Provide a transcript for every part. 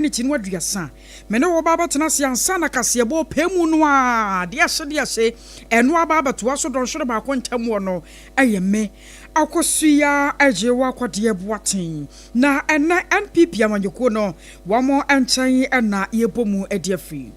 ni chinwa duasa mene wo baba tena se ansa na kasebo pemu no a de ase eno ababa to aso don hwere ba kontam wo no ayeme Akosua Agyeiwaa kwade boaten na ena NPP amanyoko no wamo anchan ena yebomu ediafi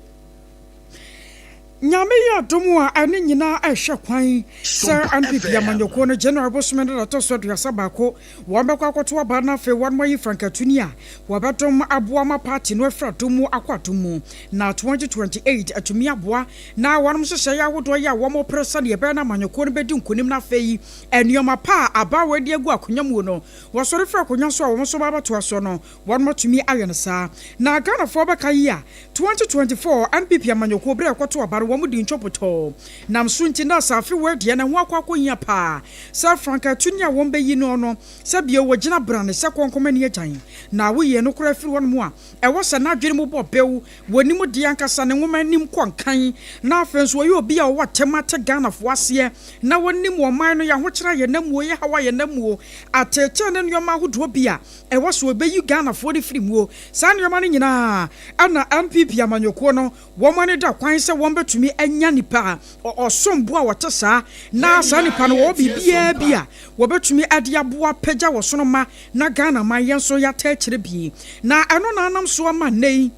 Nyame ya domu a ane nyina ehwe kwan sir NPP amanyoko no general bosman da to so duasa bako wambekwa akoto aba na fe wanmoyi frankatuni a wabatom aboama party no afra domu akwatomu na 2028 atumi aboa na wanom hyehyɛ ya wodo ya wamo presa de ebe na amanyoko no bedi nkonim na fe yi enuoma pa aba wadi agu akonyamu no wasori fra akonya so a womo so baba to aso no wanom tumi ayene saa na Ghana fo beka yi a 2024 NPP amanyoko bre akoto aba wamu di nchopoto nam sunti na safi word na ho akwakonya pa sa frankatuni a wombe yi no no sabie wogina brane se konkomani agyan na wo ye no kora firi won mu a ewo se na adwene mu bobew wonimu di ankasa ne nwoma nim konkan na afenso wo ye obi a wo temate Ghana fo ase na wonim wo man no ya ho kira ye namuo ye hawa ye namuo ateche ne nyoma hodo bi a ewo so obeyi Ghana fo de firi mu sa nyoma no nyina ana NPP amanyoko no wo mane da kwan se wombe enya nipa osombo a wotesa na sa nipa no wo bibia bia wo betumi ade aboa pagya wo sono ma na Ghana ma yenso ya ta kire bi na eno na anam so ma nei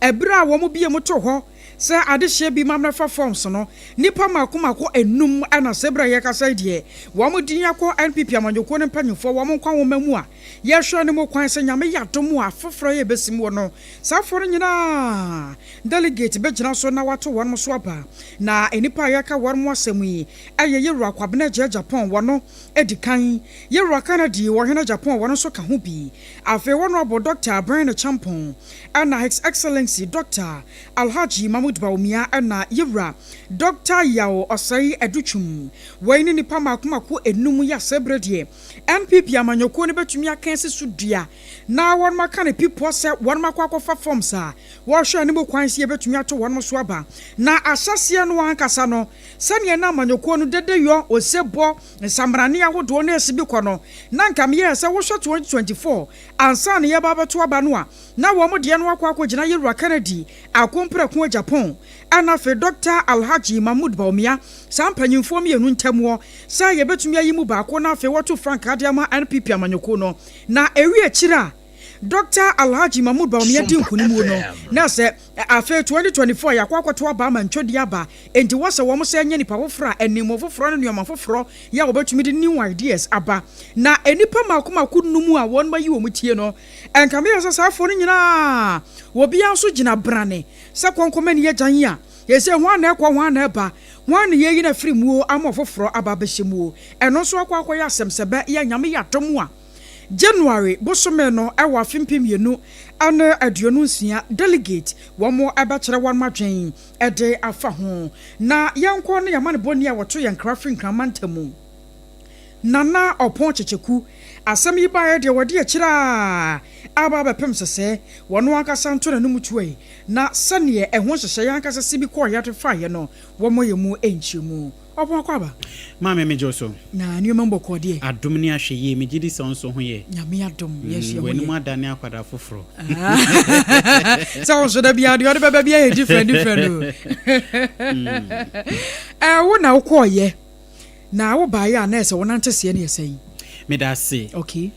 ebra wo mo bia moto ho se adehye bi mamna fa forms no nipa makomako enum ana sebra ye kasa die wo mo din yakọ NPP amanyoko ne mpanyufo wo mo kwa wo mamu a ye hwe ne mo kwan se nyame yadomu a foforo ye besim wo no sa foro nyina delegate be gina so na wato won mo so aba na enipa yaka won mo asemu yi aye yewura kwabena je Japan wo no edikan yewura Canada wo hena Japan wo no so ka ho bi afi wo no obo Dr. ABENA champon ana His Excellency Dr. Alhaji Baumia ana yewra Dr. Yao Osai Educhum waini ni pa makomako enum ya sebredie NPP amanyoko ne betumi akanse sudua na won maka ne pipo se won makwa fa forms a wo hwe ne bokwanse ye betumi ato won so aba na asase no ankasa no sane na amanyoko no dedeyo osebo nsamrane ahodo na esibi kono na nkam ye se wo hwe 2024 ansa ne ye ba beto aba no a na wo mo de no akwa gina yewra Canada akompra ko Japan ana fe Dr. Alhaji Baumia sampanyimfo mienu ntamwo sa ye betumi ayimu baako na fe woto Frank Adiama NPP amanyoko no na ewi akira Dr. Alhaji Baumia di nkunimu no na se afe 2024 yakwakoto aba ma ntwodi aba enti wose wo mo se nya nipa foforo enimo foforo no nyoma foforo ya wo betumi di new ideas aba na enipa makomako numu a won ma yi wo mutie no enkame yesa sa afo no nyina wo bia so gina brane se konkomani ya gyan ya yese ho na ekwo ho na eba ho na ye yi na firi mu ama foforo aba behemu eno so akwa ya semsebe ya nyame ya domu a January bosome no ewa fimpimienu ana aduonu nsia delegate womo abakere wan madwen ede afa ho na yanko no yamane boni a woto yankra finkramantamu nana opon checheku asem yi bae de wode akira aba bepem sese wono akasa nto na numutuwe na sane ehwo hyehye yankasa sibi ko yato faye no womo yemu enchimu Opo kwaba mama me joso na nioma mboko de adom ni ahwe ye me gidi sonso ho ye nyame adom yes ye wenu adane akwada foforo so da bia de baba bia different wo na wo ye na wo ba ya na ese wo nante se ne yesai me da se okay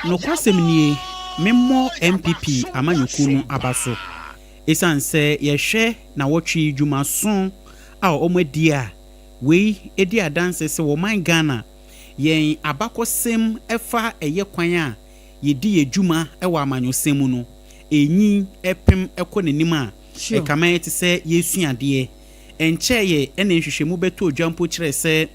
no kwasem nie memmo MPP amanyoko no abaso esanse ye hwe na wotwe dwuma so a omadia we edi adanse se wo man Ghana yen abakosem efa eye kwan a yedi edwuma ewa amanyosem no enyi epem ekonenim a ekaman ti se yesuade enche ye ene hwehwemu beto odwampo kire se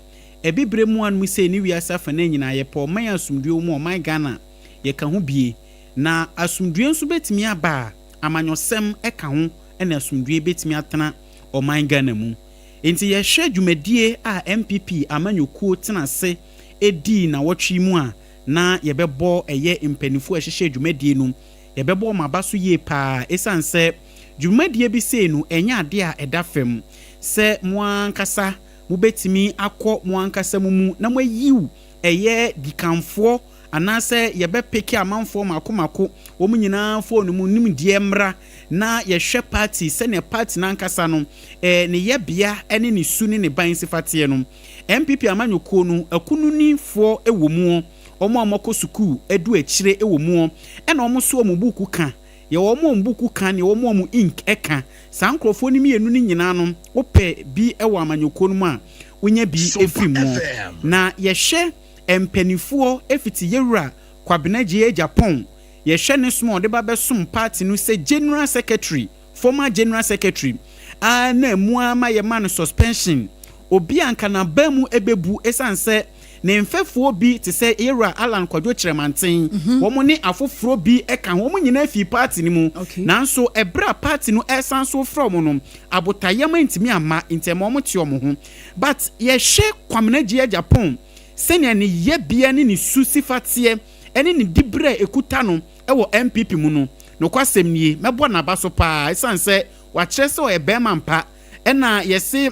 ebibremu anu se ni wiasa fa na nyina ye po man asumdue mu o man Ghana ye ka ho bie na asumdue nso betimi aba amanyosem eka ho ene asumdue betimi atena o man Ghana mu enti ye hwe dwumadie a MPP amanyoko tena se edi na wotwe mu a na ye bebo eye impanifo ehhehye dwumadie nu ye bebo mabaso ye pa esanse dwumadie bi se nu enya ade a edafem se moankasa mubetimi akọ moankasa mu na mayiw eye dikanfo anase ye be peke amanfo makomako wo mu nyina fo no mu nim die mra na ye hwe party se ne party nankasa no ne ye bia ene ne su ne ne ban sifate no MPP amanyoko no akununifo ewo mu omo amako suku edu akire ewo mu ena omo so omo buku ka ye omo mbuku ka ne omo omo ink eka sankrofo ni mienu ni nyina no ope bi ewo amanyoko no mu a wonya bi efri mu na ye hwe empenifuo efiti yewura kwabena gye Japan ye hwe ne somo de ba besom party no se general secretary former general secretary na mu ama ye man suspension obi anka na bamu ebebu esanse ne mfefuo bi te se era Alan Kwadwo Kyerɛmanten wo ne afoforo bi eka wo nyina fi party ni mu nanso ebra party no esanso from no abotayama ntimi ama ntemo mo te omo ho but ye hwe kwamena gye Japan senia ne ye bia ne su sifatie ene ne dibre ekuta no ewo MPP mu no kwasem nie mebo na ba so pa esanse wa kyerɛ se o ebema mpa ena yesi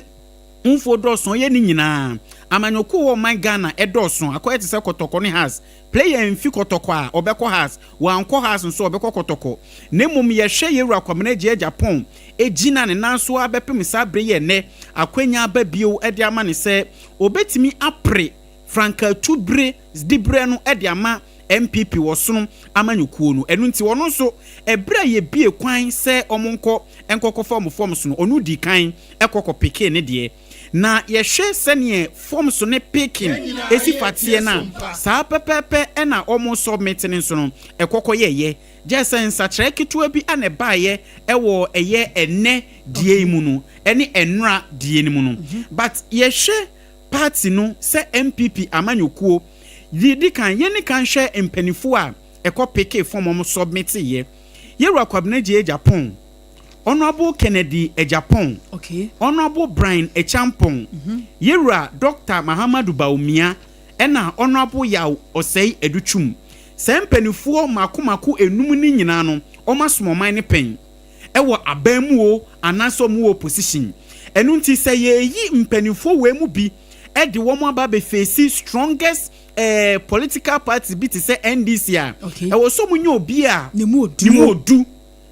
mfo dɔson ye ni nyina amanyoko wo man Ghana edɔson akoye te se kotoko ne has player mfi kotoko a obekɔ has wankɔ has nso obekɔ kotoko nemum ye hwe ye wura kwamena gye Japan ejina ne nanso abepem sabre ye ne akwanya aba bio ede ama ne se obetimi apre franka tubre dibre no ede ama MPP wosono amanyoko no enu nti wono so ebra ye bie kwan se omonko enkoko form so no onu di kan ekoko peke ne de na ye hwe sene form so ne picking esi fatie na sa pepepe ena omo submit ne so no ekoko ye jesen sachre kitua bi ane baaye ewo eye enne die mu no ene enra die ni mu no but ye hwe party no se MPP amanyokuo di kan ye ni kan hwe empanifo a ekọ peke form omo submit ye wura kwabena gye Japan Honorable Kennedy Japan. Okay. Honorable Brian Echampong. Yewura Dr. Mahamadu Baumia. Ena Honorable Yaw Osei Educhum. Sempenifuo maku enum ni nyina no. Oma small ne pen. Ewo abamu anaso mu opposition. Enu nti se ye yi mpenifuo we mu bi. Edi wo mo aba be face strongest political party bi te se NDC a. Ewo so mu nyo obi a. Ni mu odu.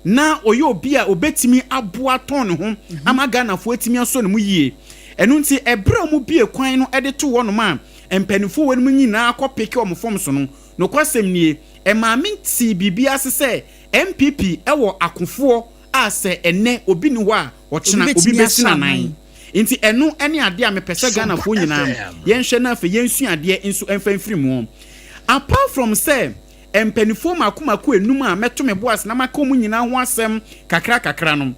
Na oyo obi a obetimi aboa ton ho ama Ghana fo etimi aso ne mu yie enu nti ebra mu bie kwan no ede to wono ma empanifo wonu mu nyina akopeke omo fom so no kwasem nie emaami ti bibia se MPP ewo akofo a se ene obi ni ho a ochena obi besina nan nti enu ene ade a mepese Ghana fo nyina yenhwe na afa yensu ade enso emfanfiri mu apart from say empanifo makomako enum a meto me boas na makomu nyina ho asem kakra no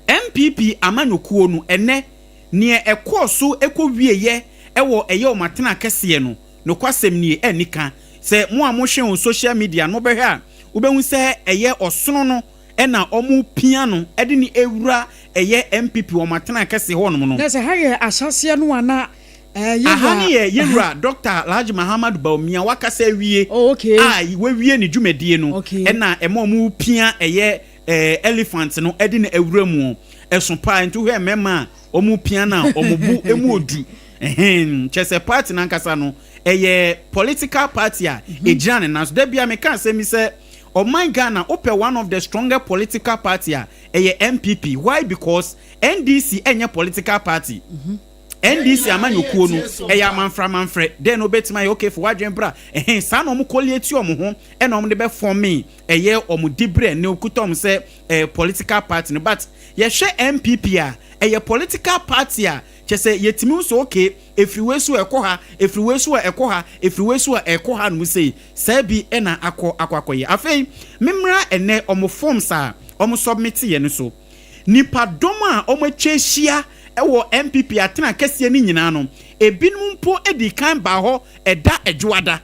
MPP amanyokuo no ene ne ekoso ekowieye ewo eye o matena kese no kwasem nie enika se mo a mo hwe on social media no behwe a ubehu se eye osono no ena omu pia no ede ni ewura eye MPP o matena kese ho no no na se haye asase no ana yewura Dr. Alhaji Mahamadu Baumia wakasa wie we wie ni dwumadie no ena emu pia eye elephant no ede na ewura mu eso pa ntu he mema omu pia na omubu emu odu chese party na nkasa no eye political party a ejira ne na so da bia me kan se mi se Oman Ghana open one of the stronger political party a eye MPP. Why? Because NDC enye political party NDC amanyokuo no eya manfra then obetima okay for wadwen bra sa no mo koleti omo ho e no mo de be form eye omo dibre ne okutom se political party no but ye hwe MPP a eye political party a chese yetimi so okay efriwe so ekoha efriwe so ekoha efriwe so ekoha no sei sa bi e na akwakoye afei memra ene omo forms a omo submit ye no so nipa dom a omo chehia ewo MPP atena kese ni nyina no ebinum mpo edi kan ba ho eda adwoada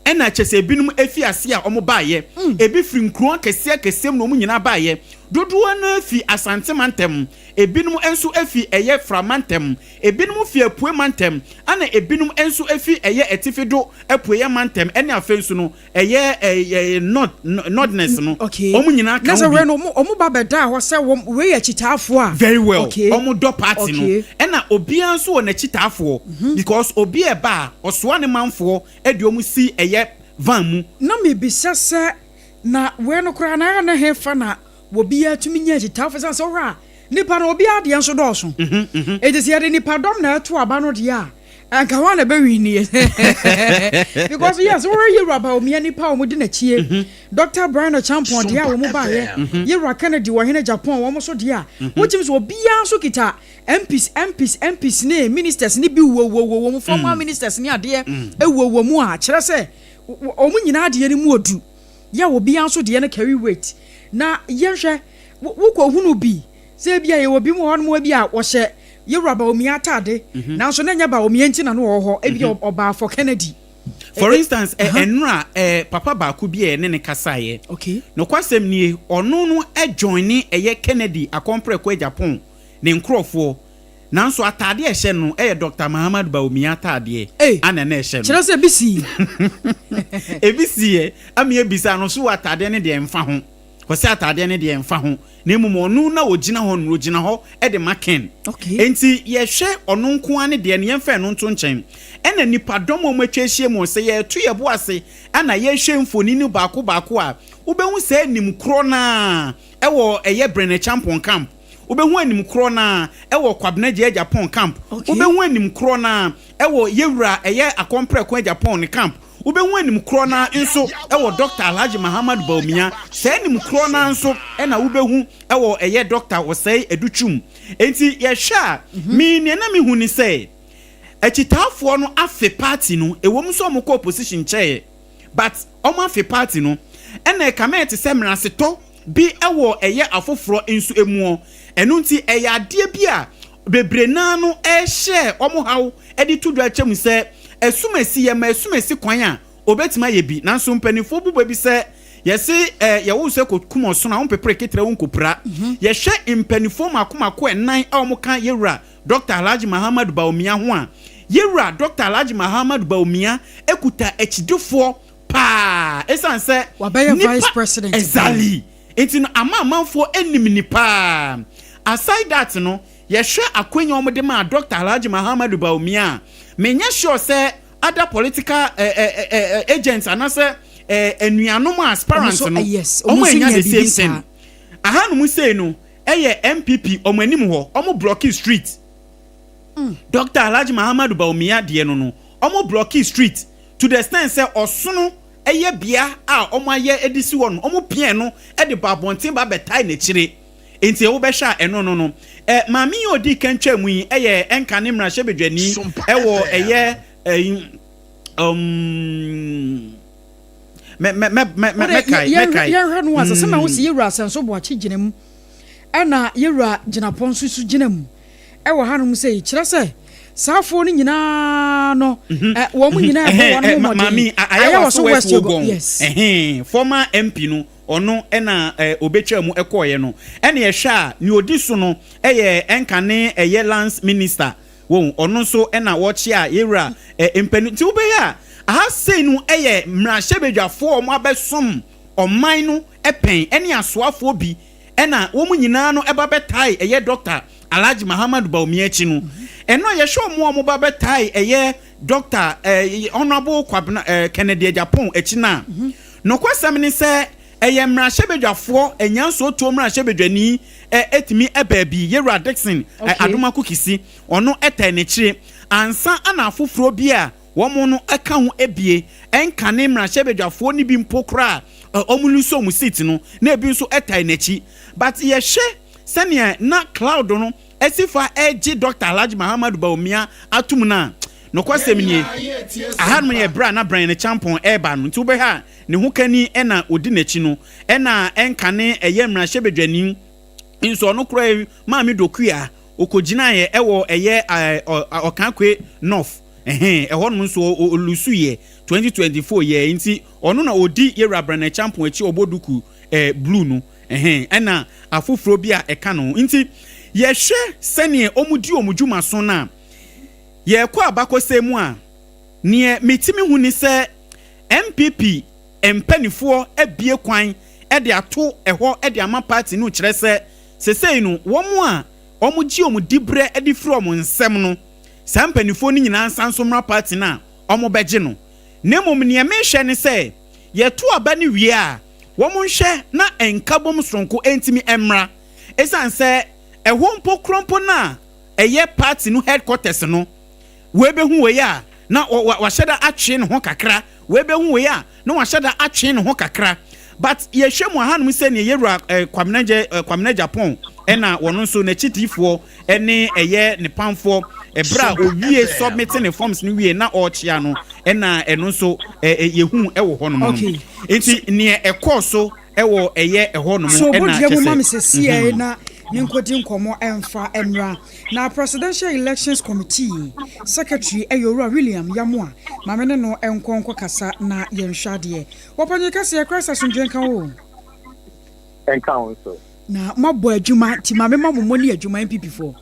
ena chese ebinum efi ase a omo baaye ebi firi nkruan kese no mu nyina baaye dodoɔ na fi asante mantem ebinom enso afi eye framantem ebinom fi apue mantem ana ebinom enso afi eye etifido apue mantem ene afenso no eye notness no omu nyina ka na so we no omu ba beda ho se we ye chitaafo a very well omu do party no ena obia nso wɔ na chitaafo because obi e ba osoa ne manfo edi omu si eye van mu na me bisa se na we no kra na hefa na wobi atumi nya chitaafo se so ra nipa no obi ade enso dɔɔso ejisi ade nipa dom na eto aba no de a anka ho na be wini because yes we Yewura ba omi nipa o mu de na chie Dr. Brian Champion de a wo mu ba ye Yewura Kennedy wo hene Japan wo mo so de a wo chim so obi anso kita MPs ne ministers ne bi wo mu former ministers ne ade e wo mu a kire se o mu nyina ade ne mu odu ya obi anso de ne carry weight na yenhwe wo ko hunu bi se bia ye obi mu hono mu bi a wo hye Yewura ba omi atade na so na nya ba omi enti na no ho e bi oba for Kennedy for instance enra papa ba ku bi ne kasaye no kwasem nie ono no join eye Kennedy akompre ko Japan ne nkrofo nanso atade hye no Dr. Muhammad ba omi atade ana na hye no kire se bisi ebisi ami ebisa no so atade ne de mfa ho kwase atade ne de mfa ho na emu onu na ogina ho e de maken enti ye hwe onu nko ane de ne yemfa no nto nchen ena nipa dom o matwehie mu se ye tu ye bo ase ana ye hwe mfoni ni baako a ubehu se nim kro na ewo eye Brene Champion camp ubehu anim kro na ewo Kwabena je Japan camp ubehu anim kro na ewo Yewura eye akompre ko Japan ni camp ubehu anim kro na nso ewo Dr. Alhaji Muhammad Baumia se anim kro na nso ena ubehu ewo eye Dr. Osei Educhum enti ye hwa mi ne na mi hu ni se echitafo no afe party no ewom so mo ko opposition chair but omo afe party no ena comment se mraseto bi ewo eye afoforo nso emuo enu nti eye ade bi a bebre na no share omo hawo edi to do achem se esumesi kwan a obetima ye bi nanso mpanifo bubu bi se yesi ye wo se kokumo so na wo pepre ketre wo nkopra ye hwe mpanifo makomako enan a wo kan Yewura Dr. Alhaji Muhammad Baumia ho a Yewura Dr. Alhaji Muhammad Baumia ekuta echidufo pa esanse wabaya vice president exactly enti no amanfo enim ni pa aside that no ye hwe akwenya omde ma Dr. Alhaji Muhammad Baumia menya sure say other political agents anase enuanom aspirants no omanya the same thing ahanu mu say no eye MPP omanim ho omo block street Dr. Alhaji Muhammad Baumia de no omo block street to the extent say osono eye bia a omo aye edisi won omo pie no e de babonten ba betai na chire enti wo be hwa eno no mami odi kantwa mu yi eye enka ne mra hye bedwani ewo eye mekai ye hwa no asa na wo si Yewura asenso bo achi ginam ana Yewura ginapon susu ginam ewo hanum sei kire se safo ni nyina no wo mu nyina e wo no mami ayawo so west yes former MP no ono ena obetwa mu ekoye no ena ye hwa ni odi so no eye enkane eye lance minister wo ono so ena wo chia Yewura empani ti ubeya aha sei no eye mrahye mo abesom oman no epen ene asoafo bi ena wo mu nyina no eba betai eye Dr. Alhaji Muhammad Baumia chi no eno ye hwo mo ba betai eye Dr. Honorable Kwabena Kennedy Japan echi na no kwasam ni se eye mrahye bedwafo enyanso to mrahye bedwani etimi ebabi Yewura Dixon adomako kisi ono eta ne chire ansa ana afoforo bi a womo no eka ho ebie enkane mrahye bedwafo ni bi mpokra omuluso mu seat no na ebi nso eta ne chi but ye hwe senia na cloud no esifa eji Dr. Alhaji Muhammad Baumia atum na no kwasem nie ahanum ye bra na Brene Champion eba no nti wo be ha ne ho kani ena odi nachi no ena enkane eye mrahye bedwani nso no kura maami dokua okogina ye ewo eye okankwe north eho no nso olusu ye 2024 ye nti ono na odi Yewura Brene Champion echi oboduku blue no ɛna afoforo bi a ɛka no nti yɛhwɛ sɛnea ɔmudi ɔmudwuma so na yɛkɔ abakɔsɛ mu a neɛ metimi hu ni sɛ MPP empanifoɔ abie kwan ɛde ato ɛhɔ ɛde ama party no kyerɛ sɛ sesei no wɔn a ɔmugye ɔmudibrɛ ɛde firi ɔmo nsɛm no saa mpanifoɔ no nyinaa nsa nso mmra party na ɔmo bɛgye no na mmom neɛ mehwɛ ne sɛ yɛto aba ne wie a wɔn nhwɛ na nkabom sonko entimi mmra esan sɛ ɛhɔ mpo krompo na ɛyɛ party no headquarters no webehu wei a na wahyɛ da atwe ne ho kakra webehu wei a na wahyɛ da atwe ne ho kakra but yɛhwɛ mu ahanum sɛ ne yɛwura kwamna Japan ɛna wɔn nso n'akyitifoɔ ɛne ɛyɛ ne pamfoɔ ɛbra owie submit ne forms no wie na ɔkyea no ɛna ɛno nso yɛhu ɛwɔ hɔ nom nti ne ɛkɔ so ɛwɔ ɛyɛ ɛhɔ nom ɛna kyɛsɛ na ninkodi nkomo emfa emra na presidential elections committee secretary Ayora William Yamua mamene no enkonko kasa na yenhwade wopanye kase yakrasa sunjenka wo enka wo so na mabo adwuma ti mame mammo ni adwuma MPP fo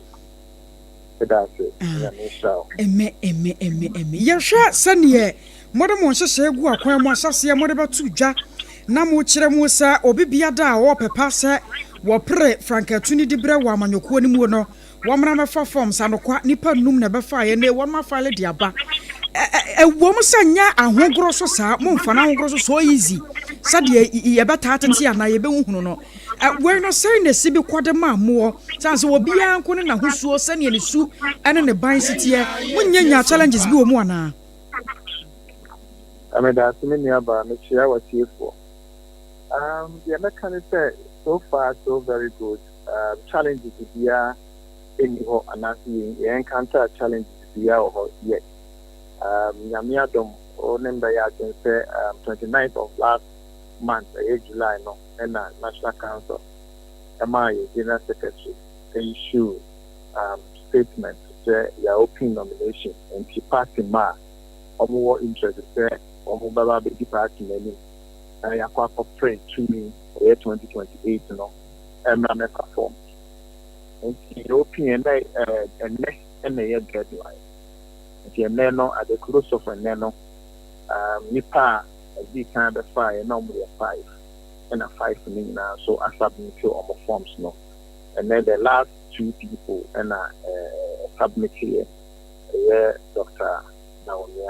pedase ya misha eme yehwa sane modemo nhyehyɛ egu akwan mu asase mo de betu dwa na mo kyerɛ mu sa obibia da a wo pepa sɛ wo pre frankatuni di bre wa amanyɔkuo ni mu no wo mra mefa forms anokwa nipa num na befa ye ne wo ma file di aba wo mo sanya ahogoro so saa mo mfa na ahogoro so easy sade ye beta atete ana ye be hunu no we no say na sibi kwade ma mo sanse wo bia nko ne na husuo sane ne su ene ne ban sitie munyanya challenges bi wo mu ana ameda simi aba me chia watiefo the American said so far so very good. Challenges to be in your announcing you encounter challenges to be or yet. Yamiadom or number ya can say 29th of last month, July no, and National Council, MI General Secretary, they issue statement to your open nomination and the party ma or more interested or more baby party many. I acquire pray to me 2028 no make a form and the European and the deadline the nano at the close of a nano nipa the kind of fire normally 5 and a 5 now so I submit to all forms no and then the last 2 people and submit here Dr. Naomi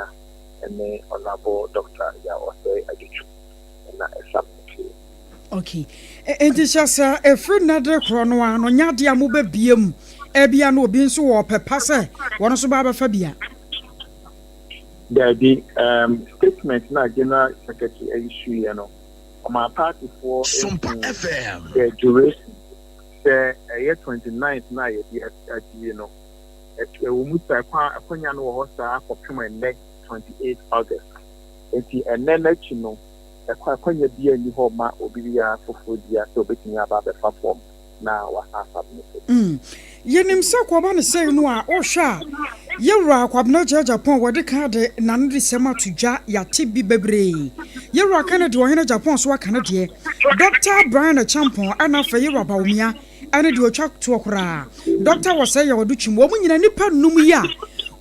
and then Honorable Dr. Agyeiwaa okay enti sasa efru nadre krono ano nyade amoba biem ebia na obi nso wo pepa se wono so ba fa bia there be statement na general secretary issue you know on my party for Sompa FM the duration the year 29th na you know e wo muta kwa akonya no ho sa akopem next 28 August enti enena chi no akwanya bia ni ho ma obibia fofo dia so betimi aba be form na wa submit yenim se kwa ne say no a ohwa yewura kwabna Japan wode ka de nanode sema tudwa yate bi bebre yewura Canada wo hene Japan so aka ne de Dr. Brian Champon ana fa yewura bawumia ana de otwa to okra Dr. wo say yodo twim wo nyina nipa num ya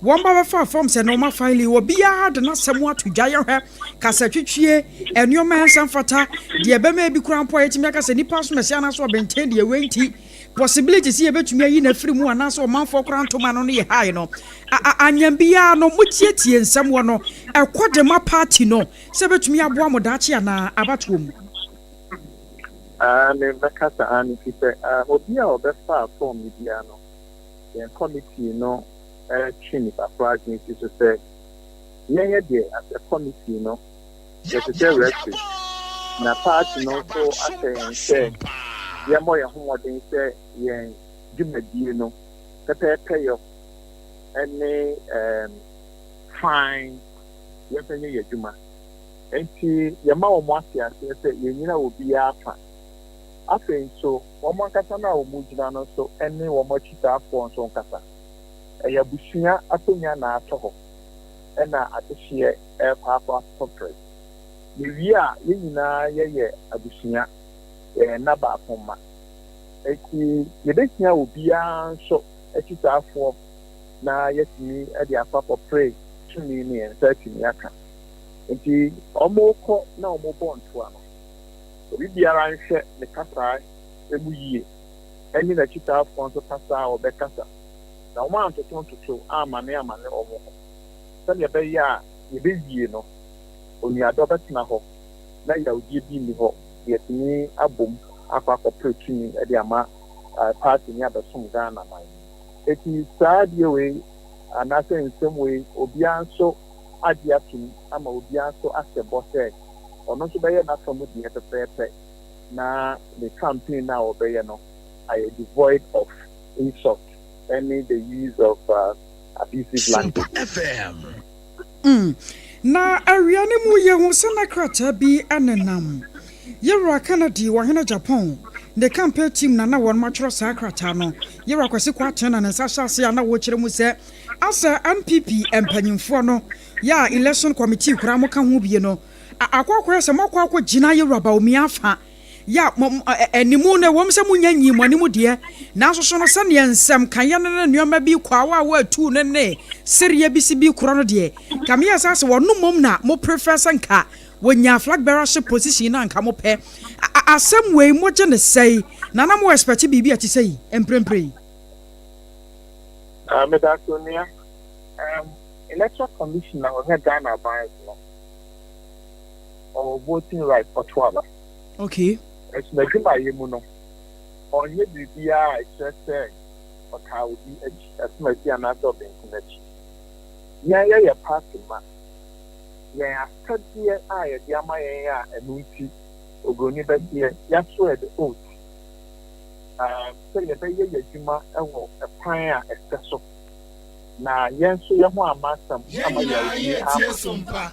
won ba fa form se no ma file wo bia de na semu atudwa ye hwe kasa twetwie enuoma ensam fata de be ma bi kura mpo yetimi aka se nipa so mesia na so benten de wenti possibility si ebetumi ayi na firi mu ana so manfo kura ntoma no ye high no anyam bia no mutietie nsam wo no ekode ma party no se betumi aboa mo dachi ana abatom me bakasa ani se obi a obefa form bia no the committee no training approaching to say yeah as a committee no there's a directive na party no so say yeah more ya homo den say yeah dwumadie no pay yo any fine yeah penye ye dwuma enti ya ma wo asia say ye nyina obi afa afen so wo mo nkasa na wo mu gyina no so any wo mo chita afo so nkasa ya busia atonya na ato na atehie kwa corporate ni wi a ye nyina ye abusia naba akoma eki yebehia obia nso ekitafo na yetimi de afa for pray tumi ne ensa tumi aka nti omoko na omobo ntoa no obi biara nhwe ne kasa emu yie eni na kitafo nso kasa obekasa na omo antotontoto amane omo sɛ yɛbɛyɛ a yɛbɛwie no onuadɔ bɛtena hɔ na yɛwodie bi ni hɔ yɛtumi abom akɔ akɔpere tumi de ama party ni abɛsom Ghana man eti saa deɛ wei anaasɛ nsɛm wei obiara nso agye atum ama obiara nso ahyɛ bɔ sɛ ɔno nso bɛyɛ n'afa mu deɛ pɛpɛɛpɛ na the campaign na ɔbɛyɛ no ayɛ devoid of insult and the use of abusive language. Na awia ne mu ye hu sɛ na krataa bi anenam yɛwura Canada wɔhene Japan the campaign team na wɔn matwerɛ saa krataa no yɛwura kwasi kwatena na ne nsa hyase a na wɔkyerɛ mu sɛ asa NPP empanyimfoɔ no ya election committee kura mo ka ho bie no akɔkɔɛ sɛ mɔkɔ gyina yɛwura baomi afa ya animu na wɔm sɛ munya nyimɔnimu deɛ nanso so no sɛ ne nsɛm kan ya ne nneɛma bi kwawa wa atu ne seria bi si bi korɔ no deɛ kam yɛ sɛ wɔno mom na mo prefer sɛ nka wonya flag bearership position na nka mo pɛ asɛm wei mo gye ne sɛi na na mo expect bibi ati sɛi emprempre Medasonia electoral commission na ho Ghana ban no or voting right for 12. Okay. It's the Juma Yemuno. On here, the BI said, or how would be as much another being connected. Yeah, party man. Yeah, study I at Yamaya and Munti, Ogoni Batia, Yasua the oath. Say a bay Juma, a pioneer, a special. Now, yes, you want master, Sompa.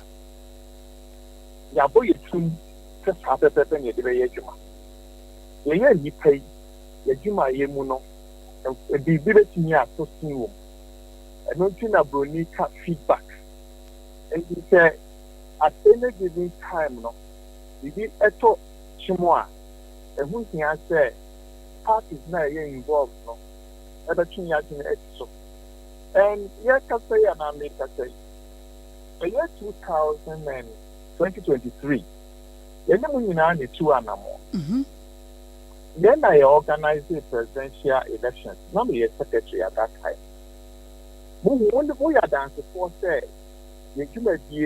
Yaboy tune. Just have a pepper near the Yajuma. Ye pay Yajuma Yemuno, and be village near so soon. And not in a bronica feedback. And he said, at any given time, no, we did a talk Chimoa, and who can I say, parties now involved, no, ever change in so. And yes, I say, and I make a say, the year 2023. Then we now need 2 animals. Then I organized a presidential election. Now we are secretary at that time. We are dancing for say, you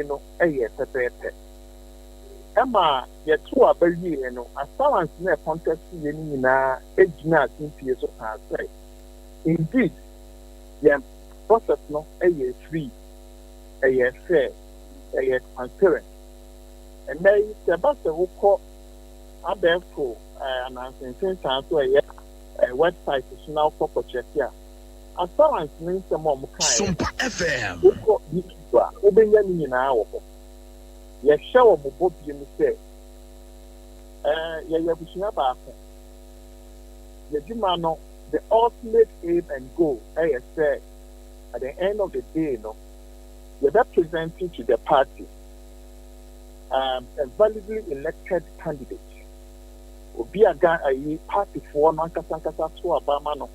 know, a year separate. Emma, your 2 are very, you know, as far as the contest in age not in PS of our say. Indeed, the process no a year free, a year fair, a year transparent. And they the bus who call Adepa announcing things to a website is now for check here. As far as means the mom Sompa FM. Who call Obeyani now? Yes, show of Bob you say. The ultimate aim and goal, I say, at the end of the day, no, you're representing to the party. A validly elected candidate will be a guy a party for Nankasa to Obama no.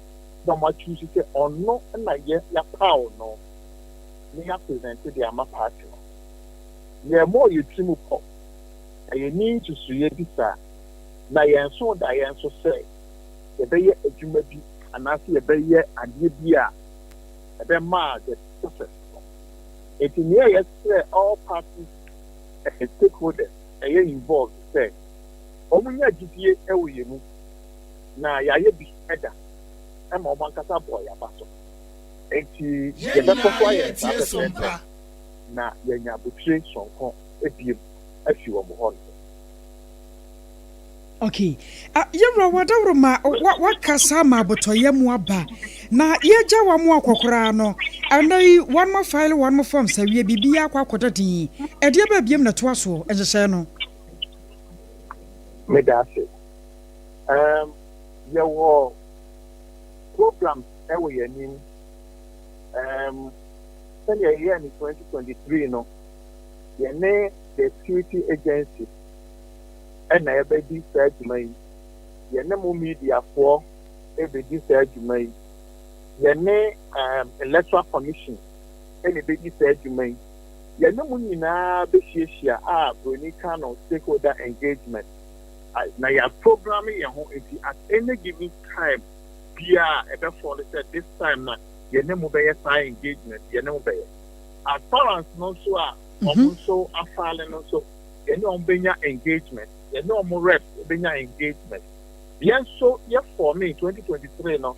No much choose to say or no, and I get your power no. They have presented the Ama party. There are more you trim up. And you need to see this. Now, I answer that I answer say, the bay a jumabi, and I see a bay and ye beer. A bay mad the process. It in here, all parties. Stakeholders involved say omunya GPA ewuyemu na yaye bi eda e ma omankasa boy abaso enti ye be kokwa Sompa na yenya butre sonko ebiem afi wo ho. Okay. Yewra wadawro ma wakasa ma botoyemu aba na yeja wa mu akokora no anai one more file one more form sa wie bibia akwakoda din e de ba biem na to aso ehye no Medase yewo program ewe yanim send your year in 2023 no ye ne the security agency and I be said to me yɛne media for ebedi sɛ adwuma yi yɛne electoral commission ɛna ebedi sɛ adwuma yi yɛne mu nyinaa bɛhyiahyia a broni ka no stakeholder engagement na yɛ programming yɛn ho nti at any given time bia ɛbɛfɔ sɛ this time na yɛne mu bɛyɛ saa engagement yɛne mu bɛyɛ as far as no so a ɔmo nso afaale no so yɛne ɔmo bɛnya engagement yɛne ɔmo rep bɛnya engagement yɛn nso yɛ form in 2023 no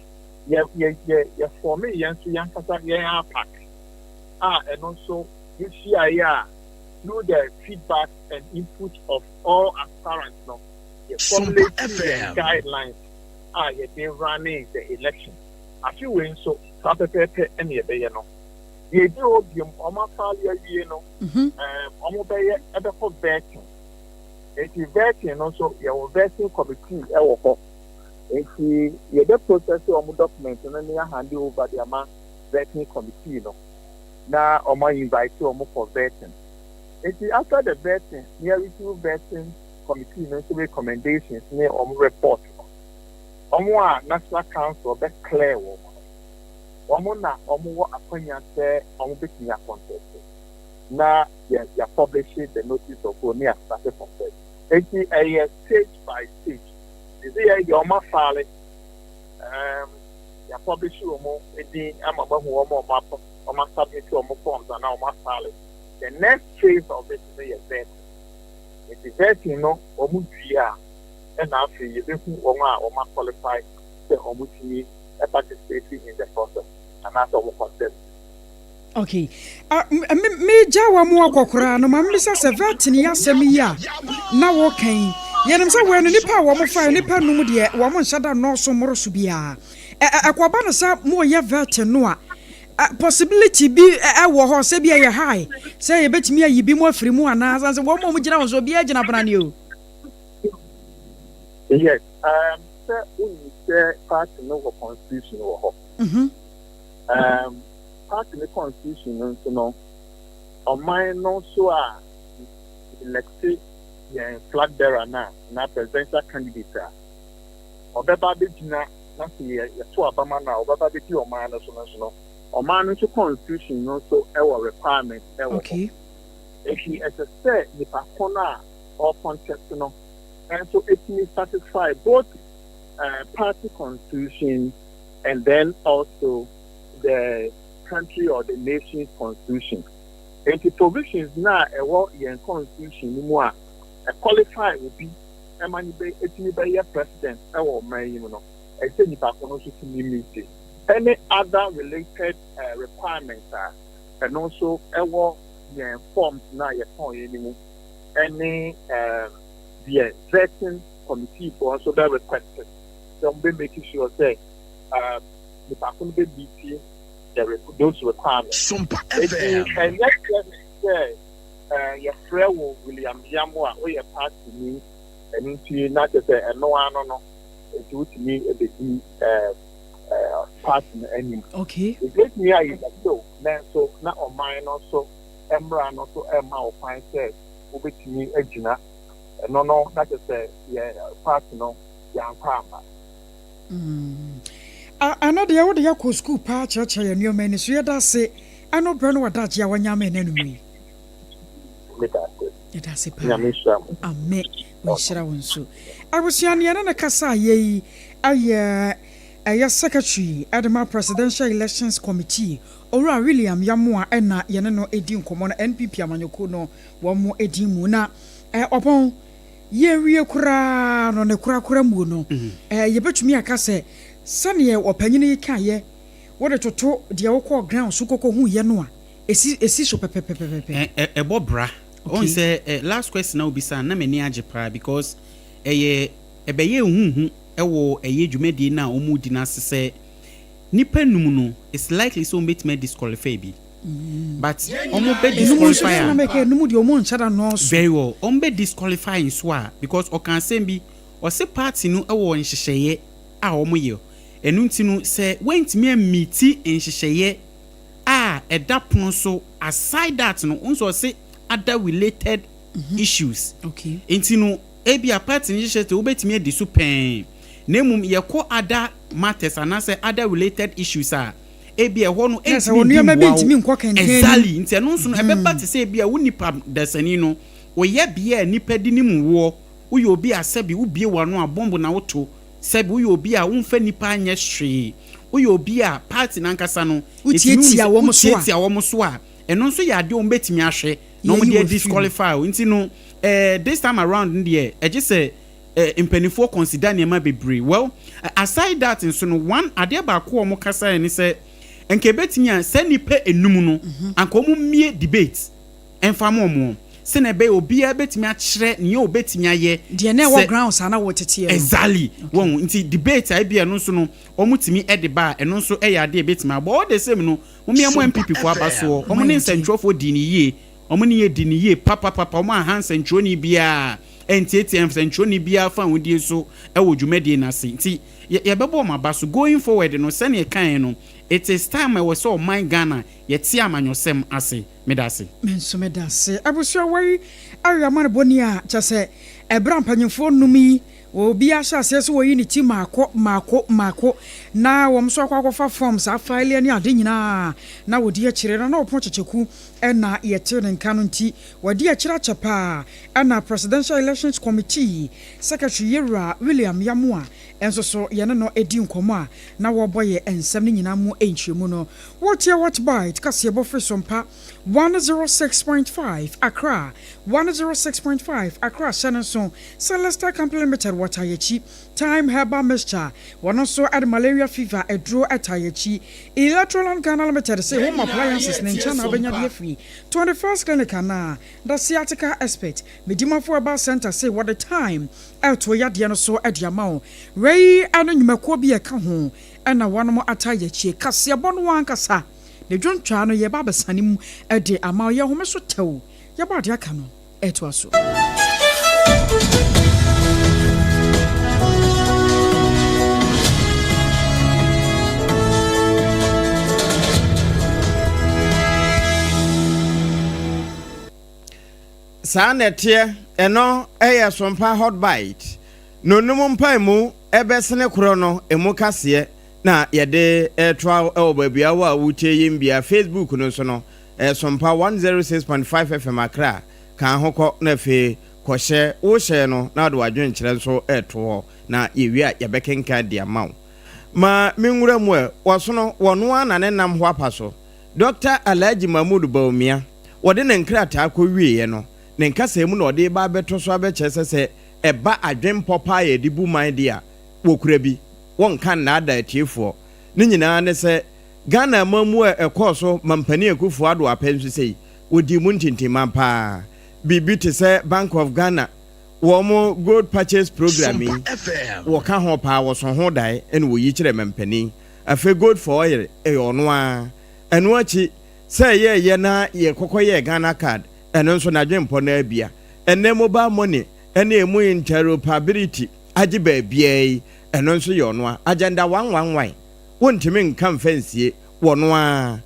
yɛ form yɛn nso yɛn kasa yɛn apack ɛno nso yɛhyia a through the feedback and input of all aspirants no yɛ formulate guidelines yɛde running the election afi wei nso saa pɛpɛɛpɛ ɛna yɛbɛyɛ no yɛdi obiom ɔmo afaale awie no ɔmo bɛyɛ ɛbɛkɔ vetting eti vetting no nso yɛwɔ vetting committee ɛwɔ hɔ eti yɛbɛ process ɔmo document no ne yɛahande over the ama vetting committee no na ɔmo invite ɔmo for vetting eti after the vetting ne receive vetting committee no nso recommendations ne ɔmo report ɔmo a national council bɛ clear wɔn ɔmo na ɔmo wɔ akwanya sɛ ɔmo bɛtumi contest na yɛ publish the notice of only a started from there. Eti ɛyɛ stage by stage. Ɛdi yɛ yɛ ɔmo afaale yɛ publish ɔmo edi ama ɔmo ɔmo submit ɔmo forms and ɔmo afaale. The next phase of it is yɛ vetting. Eti vetting no ɔmo dua ɛna afei yɛ bɛhu ɔmo a ɔmo qualify sɛ ɔmo tumi participating in the process and that's ɔmo contest. Okay. Me jawa mu akokora no ma mmisa se vetting ya asem yi a na wo kan. Yenim se we no nipa wo mo fa nipa num de wo mo nhyada no so moro so bia. Akwaba no sa mo ye vetting no a possibility bi wo ho se bia ye high. Se ye betimi ayi bi mo afiri mu ana se wo mo gina wo so bia gina brane o. Yes. Se we say part no constitution wo ho. Part of the constitution, on my no so elected flag bearer now presidential candidate. Or Baba Bidina, not the Apam Dadaa, or Baba Bidina, or man, or man to constitution, also our requirement. Okay. If he as a say, the Pakona or contest, and so it may satisfy both party constitution and then also the country or the nation's constitution. And the provisions now in constitution a qualify will be a man be a president or any other related requirements and also forms now any the vetting committee for also be requested. So be making sure say the person be BT those requirements. Sompa FM. Your friend William Yamwa, or your party me, and into not just a no, it would me a bit partner anymore. Okay. It let me so then so not on mine also, Emra, also Emma or Pine said, who bet me a Gina, and no, not just a partner, young farmer. Another year, the Yako school patch, and your men is here. That's it. I know Bruno that you are one yaman enemy. It has a plan. I make we shall so. I was young and a cassa ye, a secretary, Adema Presidential Elections Committee, or William Yamua, and not Yanano Edim Common NPP Amanyokuno, one more Edimuna, upon ye real crown on the Krakuramuno. You bet me a casse. Sanye opanyini ka ye wo de toto de wo ko ground so kokko hu ye no a esi so pepepepepe bobra on say last question na obisa na mani ajepa because ebeye huhu ewo dwumadi na omudi na sese nipa num no it's likely so meet disqualify bi but be disqualify very well be disqualify so because o can say bi o se party no ewo nhyehyeye a omoye enunti say went me meeti nhyehyeye eda pono so aside that no unso say other related issues okay enti no ebia party nhyehyeye te obetimi edi so pen Nemum yeko other matters and I say other related issues are ebi ehɔ no exactly nti ɛno nso no ɛbɛba te sɛ ebi a wo nipa dasani no oyɛ bia nipa di ne mu wo woyɛ obi a sɛbi wo bie wano a bombo na woto sɛbi woyɛ obi a womfa nipa anyɛ hwee woyɛ obi a party nankasa no utiatia wɔm so a ɛno nso yɛ ade ombetimi ahwɛ na ɔmo de disqualify nti no this time around ndie ɛgye sɛ impenifo consider nneɛma bebree well aside that nso no one ade ba ko ɔmo kasa ne sɛ enke betimi a sɛ nipa enum no anka ɔmo mie debate ɛmfa mo ɔmo sɛ na be obi a betimi akyerɛ ne obetimi ayɛ de na ɛwɔ grounds ana wo tete exactly wɔn nti debate ai bia no nso no ɔmo timi ɛde ba ɛno nso ɛyɛ ade betimi abɔ all the same no mo me mo MPP fo abaso ɔmo ne nsɛntwofo di ne yie ɔmo ne yɛ di ne yie papa ɔmo ahansa ntwoni bia NTTM nsɛntwoni bia fa wodie so ɛwɔ dwumadi na se nti yɛbɛbɔ ɔmo abaso going forward no sɛ ne kan no it is time I was so my Ghana yet amanyosem ase medase medase abusua wai ayama ne boni a cha se ebra mpanyimfo numi obi a sha se so woyi ne ti mako na wom so akwakofa forms afile ne ade nyina na wodi a kire na opo checheku na yete ne nka no nti wodi a kire chapa na presidential elections committee secretary Yera William Yamoa enso so yene no edi nkomo a na wo boye ensem ne nyina mu enchemu no what bite kase bo free Sompa 106.5 Accra 106.5 Accra Shannon Celesta Company Limited watayechi time herbal mixture one so add malaria fever a draw atayechi Electoral Ghana Limited say home appliances ne ncha na obenya de free 21st clinic na the sciatica expert medima for about center say what the time to yade no so adiama Ray anu nyumako bi eka ho na one mo atayechi kase bono wankasa ne dwontwa no ye ba besanim de ama ye home so tew ye ba de aka no eto aso Sanetie eno eya Sompa hot bite no num mpaimu ebesene kro no emu kase na yede Electoral baabi wa wutie yimbia Facebook no so no Sompa 106.5 FM Accra kan hokọ na fe kọhye wo hye no na do adwen kyerɛ so eto na yewi a yebekenka dia maw ma menwura mu waso no wono ana ne nam ho apaso Dr. Alhaji Mahmoud Baumia wode ne nkrata akɔwie no ne nkasa mu na ode ba beto so abekyerɛ sɛ eba adwen popa ye dibu man dia wokura bi won kan na ada atiefo ne nyinaa ne sɛ Ghana mamu ekoso mampani akufo ado apensu sei odi mu ntintima pa bibi te sɛ Bank of Ghana wo gold purchase program wo ka ho pa wo so ho dai ene wo yi kyerɛ mampani afa gold for oil ono a eno achi sɛ ye na ye kokoye Ghana card eno nso na dwempo na abia ene mobile money ene emu interoperability agi ba bia eno nso ye ono a agenda 111 wontimi nka mfansie wono a